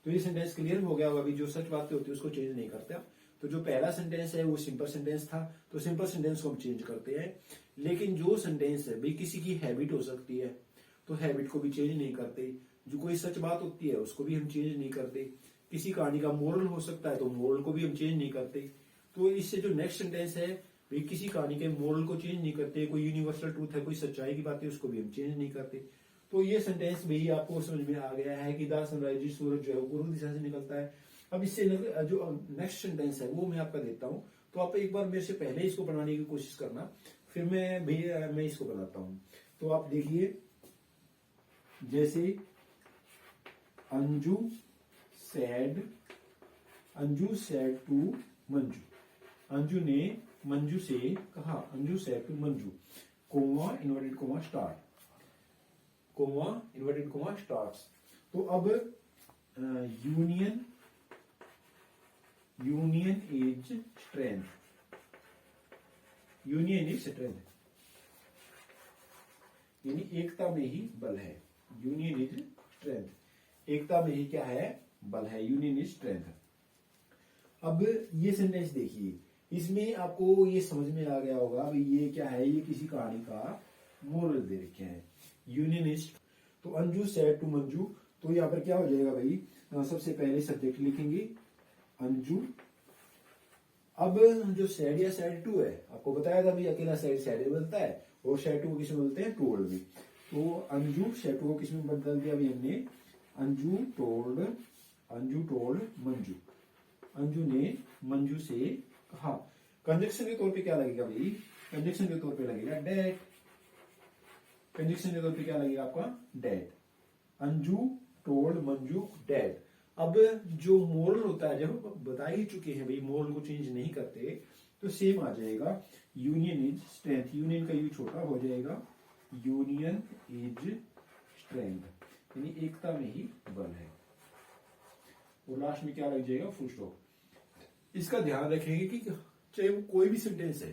तो ये सेंटेंस क्लियर हो गया होगा। अभी जो सच बातें होती है उसको चेंज नहीं करते। तो जो पहला सेंटेंस है वो सिंपल सेंटेंस था, तो सिंपल सेंटेंस को हम चेंज करते हैं। लेकिन जो सेंटेंस है भाई किसी की हैबिट हो सकती है, तो हैबिट को भी चेंज नहीं करते। जो कोई सच बात होती है उसको भी हम चेंज नहीं करते। किसी कहानी का मोरल हो सकता है तो मोरल को भी हम चेंज नहीं करते। तो इससे जो नेक्स्ट सेंटेंस है भाई किसी कहानी के मोरल को चेंज नहीं करते। कोई यूनिवर्सल ट्रूथ है, कोई सच्चाई की बात है, उसको भी हम चेंज नहीं करते। तो ये सेंटेंस भी आपको समझ में आ गया है कि द सनराइज, सूरज जो है पूर्व दिशा से निकलता है। अब इससे जो नेक्स्ट सेंटेंस है वो मैं आपका देता हूं, तो आप एक बार मेरे से पहले इसको बनाने की कोशिश करना, फिर मैं इसको बनाता हूं। तो आप देखिए, जैसे अंजू सैड टू मंजू। अंजू ने मंजू से कहा, Anju said to Manju. Comma inverted comma start, comma inverted comma starts. तो अब union is strength, union is strength, यानी एकता में ही बल है। यूनियन इज स्ट्रेंथ, एकता में ही क्या है, बल है। Union is strength. अब ये सेंटेंस देखिए, इसमें आपको ये समझ में आ गया होगा भाई ये क्या है, ये किसी कहानी का मोरल दे रखे हैं। यूनियन इज, तो अंजू सेड टू मंजू, तो यहाँ पर क्या हो जाएगा भाई, सबसे पहले सब्जेक्ट लिखेंगे अंजू। अब जो सैड या सैड टू है, आपको बताया था भाई अकेला सैड सैड बनता है, और सैड टू को किसमें बोलते हैं, टोल्ड में। तो अंजू सैड टू को किसमें बदल दिया भाई हमने, अंजू टोल्ड मंजू, अंजू ने मंजू से कहा। कंजक्शन के तौर पे क्या लगेगा भाई, कंजक्शन के तौर पे लगेगा डैट, कंजक्शन के तौर पे क्या लगेगा आपका, that. Anju told Manju that. अब जो मोरल होता है, जब बता ही चुके हैं भाई मोरल को चेंज नहीं करते, तो सेम आ जाएगा। यूनियन इज स्ट्रेंथ, यूनियन का यू छोटा हो जाएगा, यूनियन इज स्ट्रेंथ, यानी एकता में ही बल है। और लास्ट में क्या लग जाएगा, फुल स्टॉप। इसका ध्यान रखेंगे कि चाहे वो कोई भी सेंटेंस है,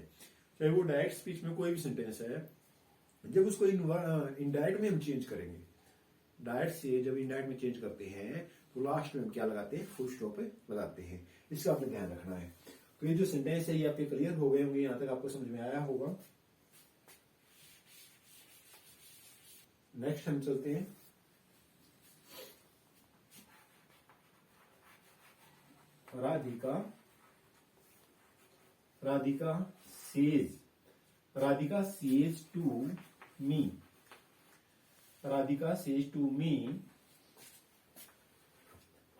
चाहे वो डायरेक्ट स्पीच में कोई भी सेंटेंस है, जब उसको इनडायरेक्ट में हम चेंज करेंगे, डायरेक्ट से जब इनडायरेक्ट में चेंज करते हैं, तो लास्ट में हम क्या लगाते हैं, फुल स्टॉप लगाते हैं। इसका आपने ध्यान रखना है। तो ये जो सेंटेंस है ये आपके क्लियर हो गए होंगे, यहां तक आपको समझ में आया होगा। नेक्स्ट हम चलते हैं, Radhika says to me, Radhika says to me,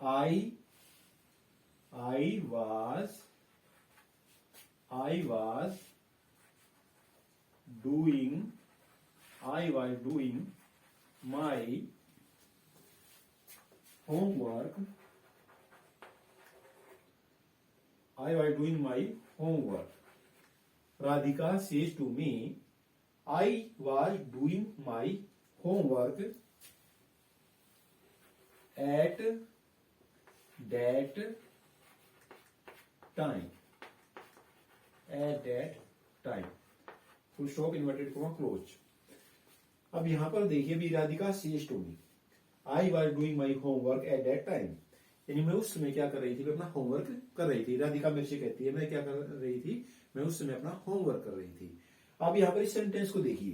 I was doing my homework. Radhika says to me, I was doing my homework at that time. Full stop, inverted comma, close. अब यहां पर देखिए भी, Radhika says to me, I was doing my homework at that time, यानी मैं उस समय क्या कर रही थी, मैं अपना होमवर्क कर रही थी। राधिका मेरे से कहती है मैं क्या कर रही थी, मैं उस समय अपना होमवर्क कर रही थी। अब यहां पर इस सेंटेंस को देखिए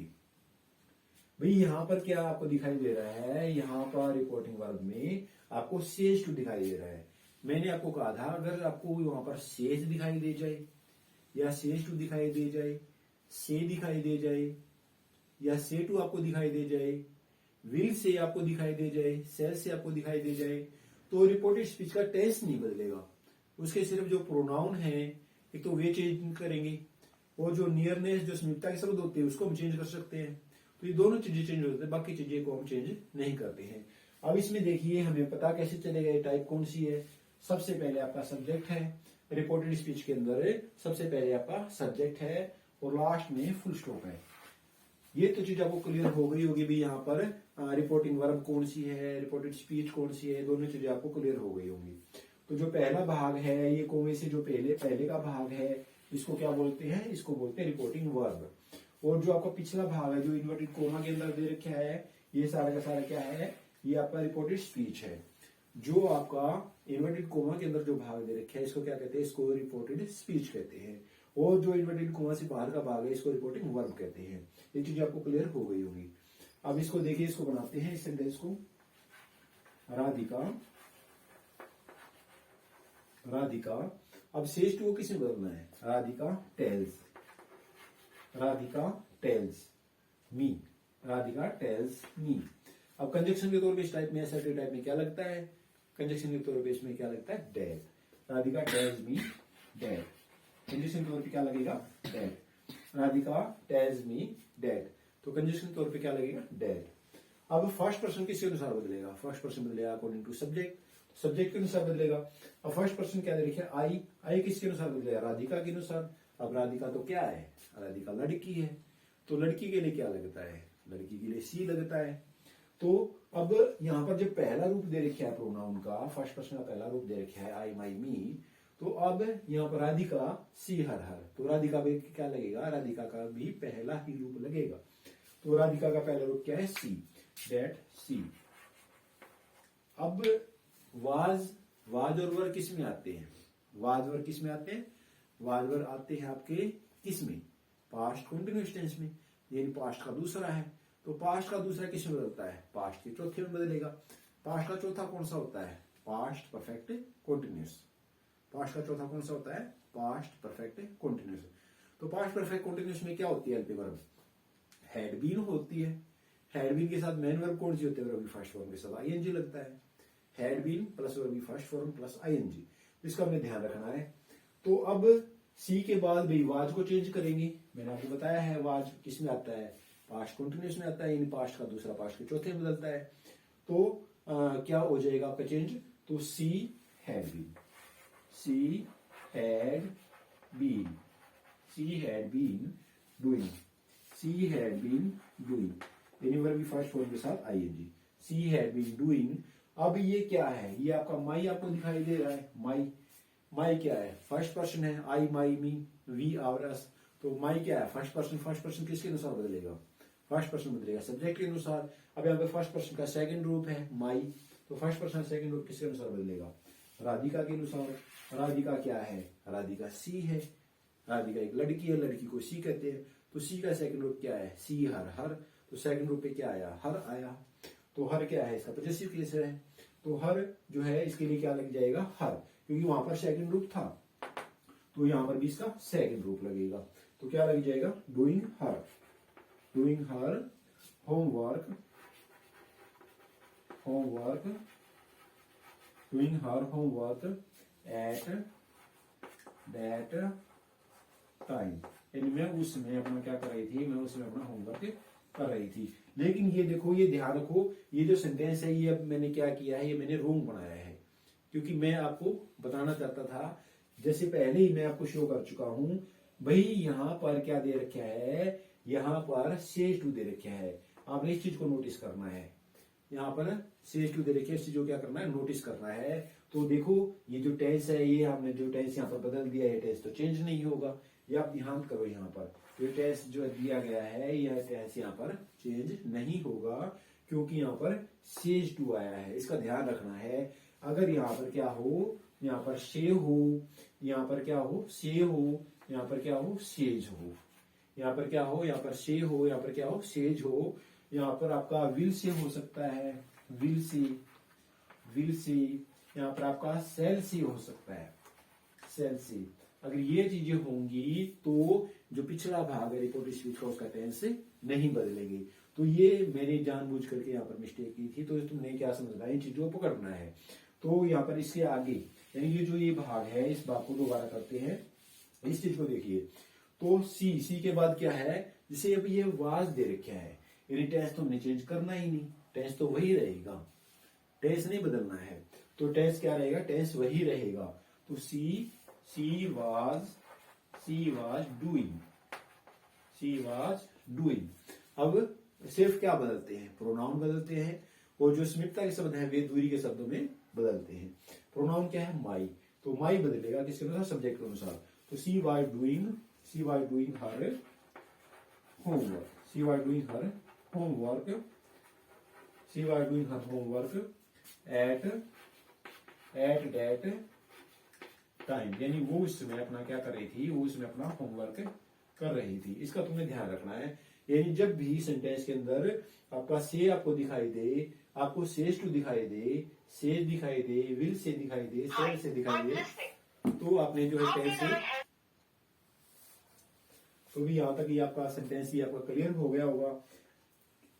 भाई, यहां पर क्या आपको दिखाई दे रहा है, यहां पर रिपोर्टिंग वर्ब में आपको सेज टू दिखाई दे रहा है। मैंने आपको कहा था अगर आपको वहां पर सेज दिखाई दे जाए, या सेज टू दिखाई दे जाए, से दिखाई दे जाए, या से टू आपको दिखाई दे जाए, विल से आपको दिखाई दे जाए, सेल से आपको दिखाई दे जाए, तो रिपोर्टेड स्पीच का टेंस नहीं बदलेगा। उसके सिर्फ जो प्रोनाउन है, एक तो वे चेंज करेंगे, और जो नियरनेस, जो समीपता के शब्द होते हैं उसको हम चेंज कर सकते हैं। तो ये दोनों चीजें चेंज होते हैं, बाकी चीजें को हम चेंज नहीं करते हैं। अब इसमें देखिए हमें पता कैसे चलेगा ये टाइप कौन सी है। सबसे पहले आपका सब्जेक्ट है, रिपोर्टेड स्पीच के अंदर सबसे पहले आपका सब्जेक्ट है, और लास्ट में फुल स्टॉप है। ये तो चीज आपको क्लियर हो गई होगी भी, यहाँ पर रिपोर्टिंग वर्ब कौन सी है, रिपोर्टेड स्पीच कौन सी है, दोनों चीजें आपको क्लियर हो गई होंगी। तो जो पहला भाग है, ये कोमे से जो पहले का भाग है, इसको क्या बोलते हैं, इसको बोलते हैं रिपोर्टिंग वर्ब। और जो आपका पिछला भाग है, जो इन्वर्टेड कोमा के अंदर दे रखा है, ये सारा का सारा क्या है, ये आपका रिपोर्टेड स्पीच है। जो आपका इन्वर्टेड कोमा के अंदर जो भाग दे रखा है, इसको क्या कहते हैं, इसको रिपोर्टेड स्पीच कहते हैं। और जो इन्वर्टेड कोमा से बाहर का भाग है, इसको रिपोर्टिंग वर्ब कहते हैं। ये चीज आपको क्लियर हो गई होगी। अब इसको देखिए, इसको बनाते हैं इस सेंटेंस को। राधिका, अब सेज टू किसमें बदलना है, Radhika tells me, Radhika tells me. अब कंजक्शन के तौर पे इस टाइप में, ऐसा टाइप में क्या लगता है, कंजक्शन के तौर पे इसमें क्या लगता है, dad. Radhika tells me dad, conjunction के तौर पे क्या लगेगा, dad. Radhika tells me dad, तो कंजक्शन के तौर पे क्या लगेगा, डैड। अब फर्स्ट पर्सन किसके अनुसार बदलेगा, फर्स्ट पर्सन बदलेगा अकॉर्डिंग टू सब्जेक्ट, सब्जेक्ट के अनुसार बदलेगा। अब फर्स्ट पर्सन क्या देखिए, आई किसके अनुसार बदलेगा, राधिका के अनुसार। अब राधिका तो क्या है, राधिका लड़की है, तो लड़की के लिए क्या लगता है, लड़की के लिए सी लगता है। तो अब यहां पर जब पहला रूप दे रखा है प्रोनाउन का, फर्स्ट पर्सन का पहला रूप दे रखा है आई माई मी, तो अब यहां पर राधिका सी हर हर, तो राधिका भी क्या लगेगा, राधिका का भी पहला ही रूप लगेगा। तो राधिका का पहला रूप क्या है, सी, दैट सी। अब वाज और वर किस में आते हैं, वाज वर किस में आते हैं, वाज वर आते हैं आपके किस में, पास्ट कंटिन्यूअस टेंस में, यानी पास्ट का दूसरा है। तो पास्ट का दूसरा किस में बदलता है, पास्ट के चौथे में बदलेगा। पास्ट का चौथा कौन सा होता है, पास्ट परफेक्ट कंटिन्यूअस। पास्ट का चौथा कौन सा होता है, पास्ट परफेक्ट कंटिन्यूअस। तो पास्ट परफेक्ट कंटिन्यूअस में क्या होती है एलपी वर्ब, हैड बीन होती है। हैड बीन के साथ मेन वर्ब कौन सी होती है, वर्ब फर्स्ट फॉर्म के साथ आईएनजी लगता है। Had been plus verb first form plus ING, इसका हमें ध्यान रखना है। तो अब सी के बाद भी वाज को चेंज करेंगे। मैंने आपको बताया है वाज किस में आता है, पास्ट कंटिन्यूअस में आता है, यानी पास्ट का दूसरा पास्ट के चौथे में बदलता है। तो क्या हो जाएगा आपका चेंज, तो she had been, she had been, she had been doing, she had been doing, यानी वर्ब फर्स्ट फॉर्म के साथ ING, she had been doing. अब ये क्या है, ये आपका माई आपको दिखाई दे रहा है, माई, माई क्या है, फर्स्ट पर्सन है, आई माई मी वी आवर अस। तो माई क्या है, फर्स्ट पर्सन किसके अनुसार बदलेगा, फर्स्ट पर्सन बदलेगा सब्जेक्ट के अनुसार। अब यहाँ पे फर्स्ट पर्सन का सेकंड रूप है माई, तो फर्स्ट पर्सन सेकंड रूप किसके अनुसार बदलेगा, राधिका के अनुसार। राधिका क्या है, राधिका सी है, राधिका एक लड़की है, लड़की को सी कहते हैं। तो सी का सेकंड रूप क्या है, सी हर हर, तो सेकंड रूप पे क्या आया, हर आया। तो हर क्या है, इसका पॉजेसिव केस है, तो हर जो है इसके लिए क्या लग जाएगा, हर, क्योंकि वहां पर सेकंड रूप था, तो यहां पर भी इसका सेकंड रूप लगेगा। तो क्या लग जाएगा, doing her, doing her homework, homework, doing her homework at that time, यानी मैं उस समय अपना क्या कर रही थी, मैं उस समय अपना होमवर्क कर रही थी। लेकिन ये देखो, ये ध्यान रखो, ये जो सेंटेंस है ये अब मैंने क्या किया है, ये मैंने रॉन्ग बनाया है, क्योंकि मैं आपको बताना चाहता था, जैसे पहले ही मैं आपको शो कर चुका हूं भाई, यहां पर क्या दे रखा है, यहां पर सेज टू दे रखा है। आपने इस चीज को नोटिस करना है, यहाँ पर सेज टू दे रखी है, इस चीज को क्या करना है, नोटिस करना है। तो देखो ये जो टेंस है, ये हमने जो टेंस यहाँ पर बदल दिया है, टेंस तो चेंज नहीं होगा, ये आप ध्यान करो। यहाँ पर ये टेंस जो दिया गया है, यह टेंस यहाँ पर चेंज नहीं होगा, क्योंकि यहाँ पर सेज टू आया है, इसका ध्यान रखना है। अगर यहाँ पर क्या हो, यहाँ पर से हो, यहाँ पर क्या हो, से हो, यहाँ पर क्या हो, सेज हो, यहाँ पर क्या हो, यहाँ पर से हो, यहाँ पर क्या हो, सेज हो, यहाँ पर आपका विल से हो सकता है, विल से, विल से, यहाँ पर आपका सेल से हो सकता है, सेल से। अगर ये चीजें होंगी तो जो पिछला भाग है रिपोर्ट स्पीच का, उसका टेंस नहीं बदलेंगे। तो ये मैंने जानबूझ करके यहाँ पर मिस्टेक की थी, तो तुमने क्या समझना है, इन चीजों को पकड़ना है। तो यहाँ पर इसके आगे, यानी ये जो ये भाग है, इस भाग को दोबारा करते हैं, इस चीज को देखिए। तो सी के बाद क्या है, जिसे अब ये वाज दे रखा है, यानी टेंस तो हमने चेंज करना ही नहीं, टेंस तो वही रहेगा, टेंस नहीं बदलना है। तो टेंस क्या रहेगा, टेंस वही रहेगा। तो she was doing, she was doing. अब सिर्फ क्या बदलते हैं, प्रोनाउन बदलते हैं, और जो स्मितता के शब्द है वे दूरी के शब्दों में बदलते हैं। प्रोनाउन क्या है, माई, तो माई बदलेगा किसके अनुसार, सब्जेक्ट के अनुसार। तो she was doing her homework, she was doing her homework, she was doing her homework at that time, यानी वो उस समय अपना क्या कर रही थी, वो उसमें अपना होमवर्क कर रही थी। इसका तुम्हें ध्यान रखना है, यानी जब भी सेंटेंस के अंदर आपका से आपको दिखाई दे, आपको सेज टू दिखाई दे, सेज दिखाई दे, विल से दिखाई दे, सेल से दिखाई दे, तो आपने जो है टेंस से, तो भी यहां तक ये आपका सेंटेंस ही आपका क्लियर हो गया होगा।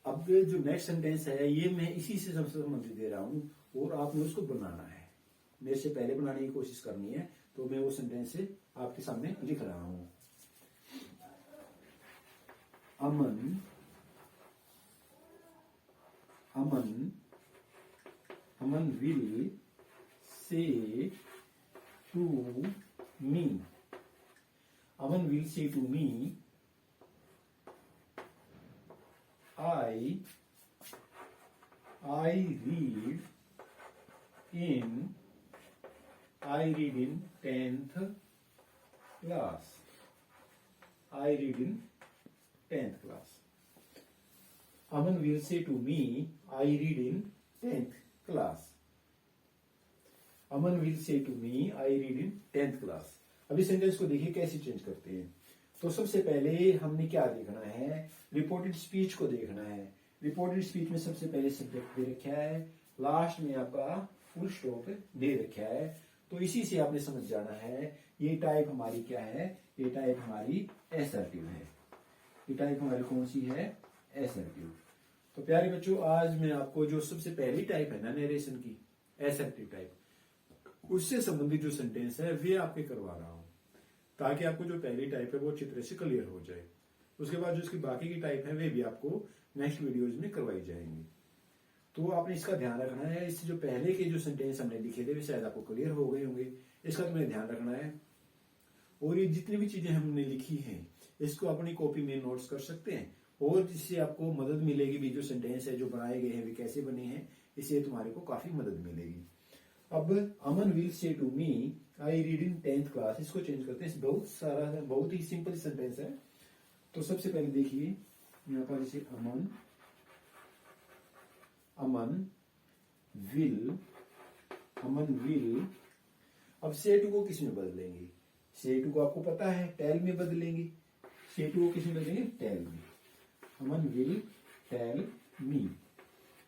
अब जो नेक्स्ट सेंटेंस है, ये मैं इसी से संबंधित दे रहा हूं, और आपने उसको बनाना है, मेरे से पहले बनाने की कोशिश करनी है। तो मैं वो सेंटेंस से आपके सामने लिख रहा हूं। Aman will say to me, Aman will say to me I read in 10th class. I read in 10th class. Aman will say to me, I read in 10th class. Aman will say to me, I read in 10th class. अभी sentence को देखिए कैसे change करते हैं। तो सबसे पहले हमने क्या देखना है, रिपोर्टेड स्पीच को देखना है। रिपोर्टेड स्पीच में सबसे पहले सब्जेक्ट दे रखा है, लास्ट में आपका फुल स्टॉप दे रखा है। तो इसी से आपने समझ जाना है ये टाइप हमारी क्या है, ये टाइप हमारी असर्टिव है। ये टाइप हमारी कौन सी है, असर्टिव। तो प्यारे बच्चों, आज मैं आपको जो सबसे पहली टाइप है ना नरेशन की, असर्टिव टाइप, उससे संबंधित जो सेंटेंस है वे आपके करवा रहा हूं, ताकि आपको जो पहली टाइप है वो अच्छी तरह से क्लियर हो जाए। उसके बाद जो इसकी बाकी की टाइप है वे भी आपको नेक्स्ट वीडियोज में करवाई जाएंगी। तो आपने इसका ध्यान रखना है। इससे जो पहले के जो सेंटेंस हमने लिखे थे वे शायद आपको क्लियर हो गए होंगे, इसका तुम्हें ध्यान रखना है। और ये जितनी भी चीजें हमने लिखी हैं इसको अपनी कॉपी में नोट्स कर सकते हैं, और जिससे आपको मदद मिलेगी भी। जो सेंटेंस है जो बनाए गए हैं वे कैसे बने हैं, इससे तुम्हारे को काफी मदद मिलेगी। अब Aman will say to me I read in 10th class, इसको चेंज करते हैं। बहुत सारा है, बहुत ही सिंपल सेंटेंस है। तो सबसे पहले देखिए यहाँ पर जैसे अमन विल, अब से टू को किस में बदलेंगे, से टू को आपको पता है टेल में बदलेंगे। से टू को किस में बदलेंगे, टेल में। Aman will tell me,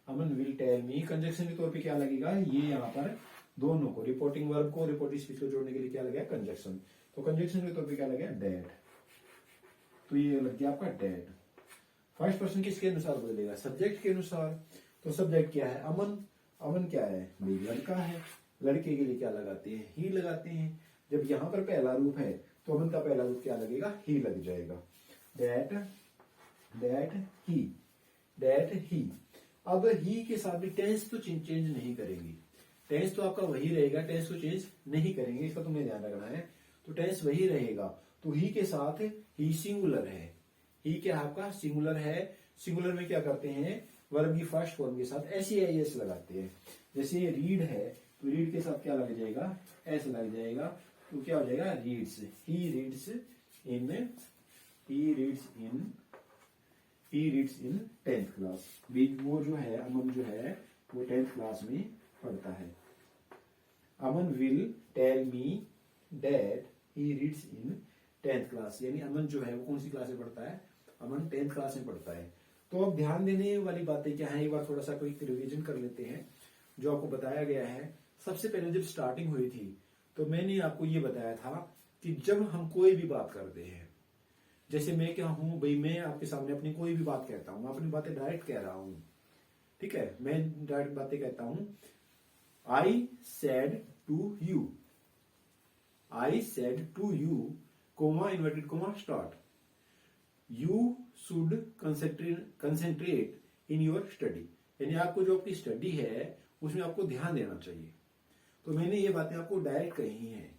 Aman will tell me. Conjunction के तौर पे क्या लगेगा, ये यहाँ पर दोनों को, रिपोर्टिंग वर्ब को रिपोर्टिंग स्पीच को जोड़ने के लिए क्या लगेगा, कंजक्शन। तो कंजक्शन के तौर पे क्या लगेगा, डैट। तो ये लग गया आपका डैट। फर्स्ट पर्सन किसके अनुसार बदलेगा, सब्जेक्ट के अनुसार। तो सब्जेक्ट क्या है, अमन। अमन क्या है, भाई लड़का है। लड़के के लिए क्या लगाते हैं, ही लगाते हैं। जब यहां पर पहला रूप है तो अमन का पहला रूप क्या लगेगा, ही लग जाएगा। That he. अब ही के साथ भी टेंस तो चेंज नहीं करेंगी, टेंस तो आपका वही रहेगा, टेंस को चेंज नहीं करेंगे, इसका तुम्हें ध्यान रखना है। तो टेंस वही रहेगा। तो ही के साथ ही सिंगुलर है, ही क्या आपका सिंगुलर है। सिंगुलर में क्या करते हैं, वर्ब की फर्स्ट फॉर्म के साथ एस लगाते हैं। जैसे ये रीड है तो रीड के साथ क्या लग जाएगा, एस लग जाएगा। तो क्या हो जाएगा, reads. He reads in 10th class. वो जो है अमन जो है वो 10th क्लास में पढ़ता है। Aman will tell me that he reads in 10th class, यानी अमन जो है वो कौन सी क्लास में पढ़ता है, अमन 10th क्लास में पढ़ता है। तो अब ध्यान देने वाली बातें क्या है, एक बार थोड़ा सा कोई रिवीजन कर लेते हैं जो आपको बताया गया है। सबसे पहले जब स्टार्टिंग हुई थी तो मैंने आपको ये बताया था कि जब हम कोई भी बात करते हैं, जैसे मैं क्या हूं भाई, मैं आपके सामने अपनी कोई भी बात कहता हूं, मैं अपनी बातें डायरेक्ट कह रहा हूं, ठीक है, मैं डायरेक्ट बातें कहता हूं। I said to you comma inverted comma start, you should concentrate in your study, यानी आपको जो आपकी स्टडी है उसमें आपको ध्यान देना चाहिए। तो मैंने ये बातें आपको डायरेक्ट कही हैं,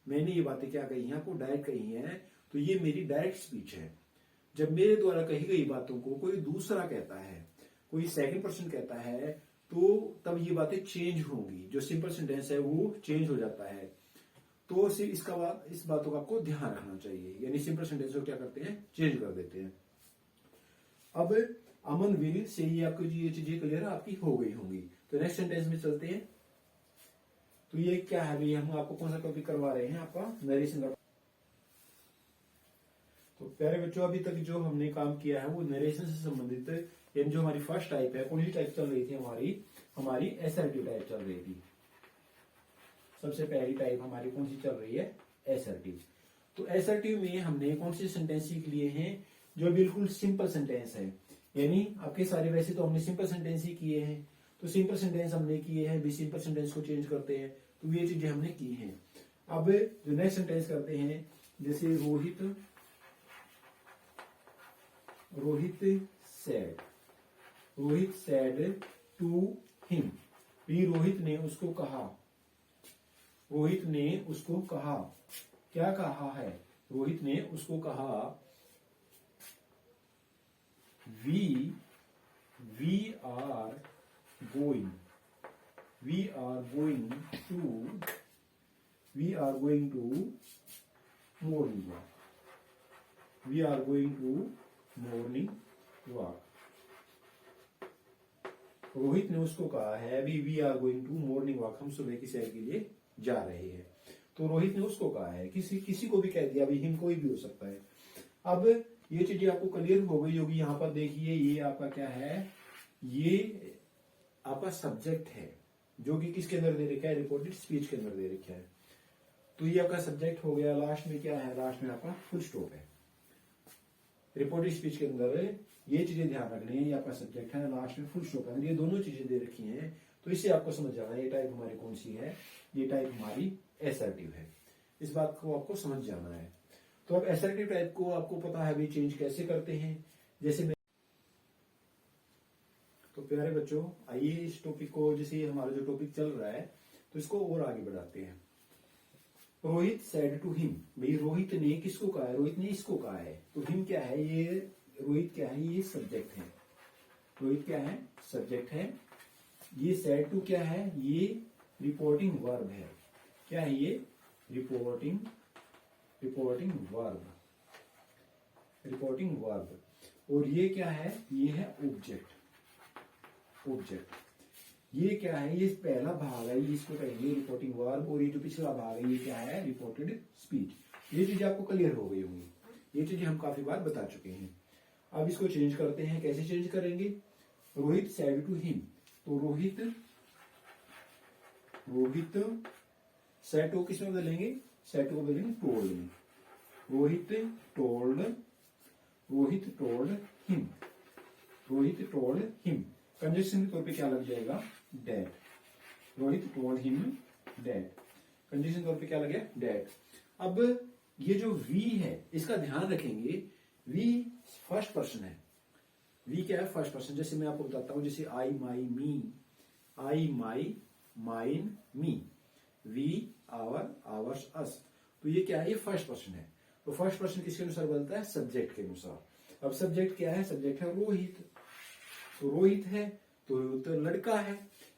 मैंने ये बातें क्या कही हैं, आपको डायरेक्ट कही हैं। तो ये मेरी डायरेक्ट स्पीच है। जब मेरे द्वारा कही गई बातों को कोई दूसरा कहता है, कोई सेकंड पर्सन कहता है, तो तब ये बातें चेंज होंगी। जो सिंपल सेंटेंस है वो चेंज हो जाता है। तो इस बातों का आपको ध्यान रखना चाहिए, यानी सिंपल सेंटेंस को क्या करते हैं, चेंज कर देते हैं। अब अमन विल से ये आपको ये चीजें क्लियर आपकी हो गई होंगी। तो नेक्स्ट सेंटेंस में चलते हैं। तो ये क्या है, ये हम आपको कौन सा टॉपिक करवा रहे हैं, आपका नरेशन का। तो प्यारे बच्चों, अभी तक जो हमने काम किया है वो नरेशन से संबंधित, यानी जो हमारी फर्स्ट टाइप है, कौन सी टाइप चल रही थी, हमारी असर्टिव टाइप चल रही थी। सबसे पहली टाइप हमारी कौन सी चल रही है, असर्टिव। तो असर्टिव में हमने कौन से सेंटेंस सीख लिए हैं, जो बिल्कुल सिंपल सेंटेंस है। यानी आपके सारे वैसे तो हमने सिंपल सेंटेंस ही किए हैं, तो सिंपल सेंटेंस हमने किए हैं, भी सिंपल सेंटेंस को चेंज करते हैं, तो ये चीजें हमने की हैं। अब जो नेक्स्ट सेंटेंस करते हैं, जैसे Rohit said to him, Rohit ने उसको कहा, क्या कहा है, रोहित ने उसको कहा we are going to morning walk. We are going to morning walk. Rohit ने उसको कहा है अभी we are going to morning walk, हम सुबह की सैर के लिए जा रहे हैं। तो रोहित ने उसको कहा है, किसी को भी कह दिया, अभी हिम कोई भी हो सकता है। अब ये चीजें आपको क्लियर हो गई होगी। यहाँ पर देखिए ये आपका क्या है, ये आपका सब्जेक्ट है जो कि किसके अंदर दे रखा है, रिपोर्टेड स्पीच के अंदर दे रखा है। तो ये आपका सब्जेक्ट हो गया। लास्ट में क्या है, लास्ट में आपका फुल स्टॉप है। रिपोर्टेड स्पीच के अंदर ये चीजें ध्यान रखनी है, ये आपका सब्जेक्ट है, लास्ट में फुल स्टॉप है। ये दोनों चीजें दे रखी हैं तो इससे आपको समझ जाना है ये टाइप हमारी कौन सी है, ये टाइप हमारी असर्टिव है। इस बात को आपको समझ जाना है। तो अब असर्टिव टाइप को आपको पता है भी चेंज कैसे करते हैं। जैसे मैं तो प्यारे बच्चों आइए इस टॉपिक को, जैसे हमारा जो टॉपिक चल रहा है तो इसको और आगे बढ़ाते हैं। रोहित सेड टू हिम, भाई रोहित ने किसको कहा है, रोहित ने इसको कहा है। तो हिम क्या है, ये रोहित क्या है, ये सब्जेक्ट है। रोहित क्या है, सब्जेक्ट है। ये सेड टू क्या है, ये रिपोर्टिंग वर्ब है। क्या है ये, रिपोर्टिंग वर्ब, रिपोर्टिंग वर्ब। और ये क्या है, ये है ऑब्जेक्ट। ये क्या है, ये पहला भाग है, इसको कहेंगे रिपोर्टिंग वर्ब। और ये जो पिछला भाग है ये क्या है, रिपोर्टेड स्पीच। ये चीजें आपको क्लियर हो गई होंगी, ये चीजें हम काफी बार बता चुके हैं। अब इसको चेंज करते हैं। कैसे चेंज करेंगे, रोहित सेड टू हिम, तो रोहित सेड टू किसमें बदलेंगे, सेड टू को बदलेंगे टोल्ड में। रोहित टोल्ड हिम, कंजक्शन के तौर पे क्या लग जाएगा, that. Rohit told him that, conjunction के तौर पे क्या लगे, डैट। अब ये जो वी है इसका ध्यान रखेंगे, वी फर्स्ट पर्सन है। वी क्या है, फर्स्ट पर्सन। जैसे मैं आपको बताता हूं, जैसे I my me, I my mine me, we our ours us. तो ये क्या है, ये फर्स्ट पर्सन है। तो फर्स्ट पर्सन किसके अनुसार बनता है, सब्जेक्ट के अनुसार। अब सब्जेक्ट क्या है, सब्जेक्ट है रोहित। तो रोहित है तो लड़का है।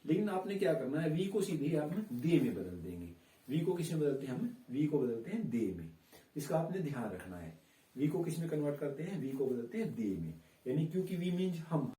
लेकिन आपने क्या करना है, वी को सीधे हम दे में बदल देंगे। वी को किस में बदलते हैं, हम वी को बदलते हैं दे में। इसका आपने ध्यान रखना है। वी को किस में कन्वर्ट करते हैं, वी को बदलते हैं दे में। यानी क्योंकि वी मीन्स हम,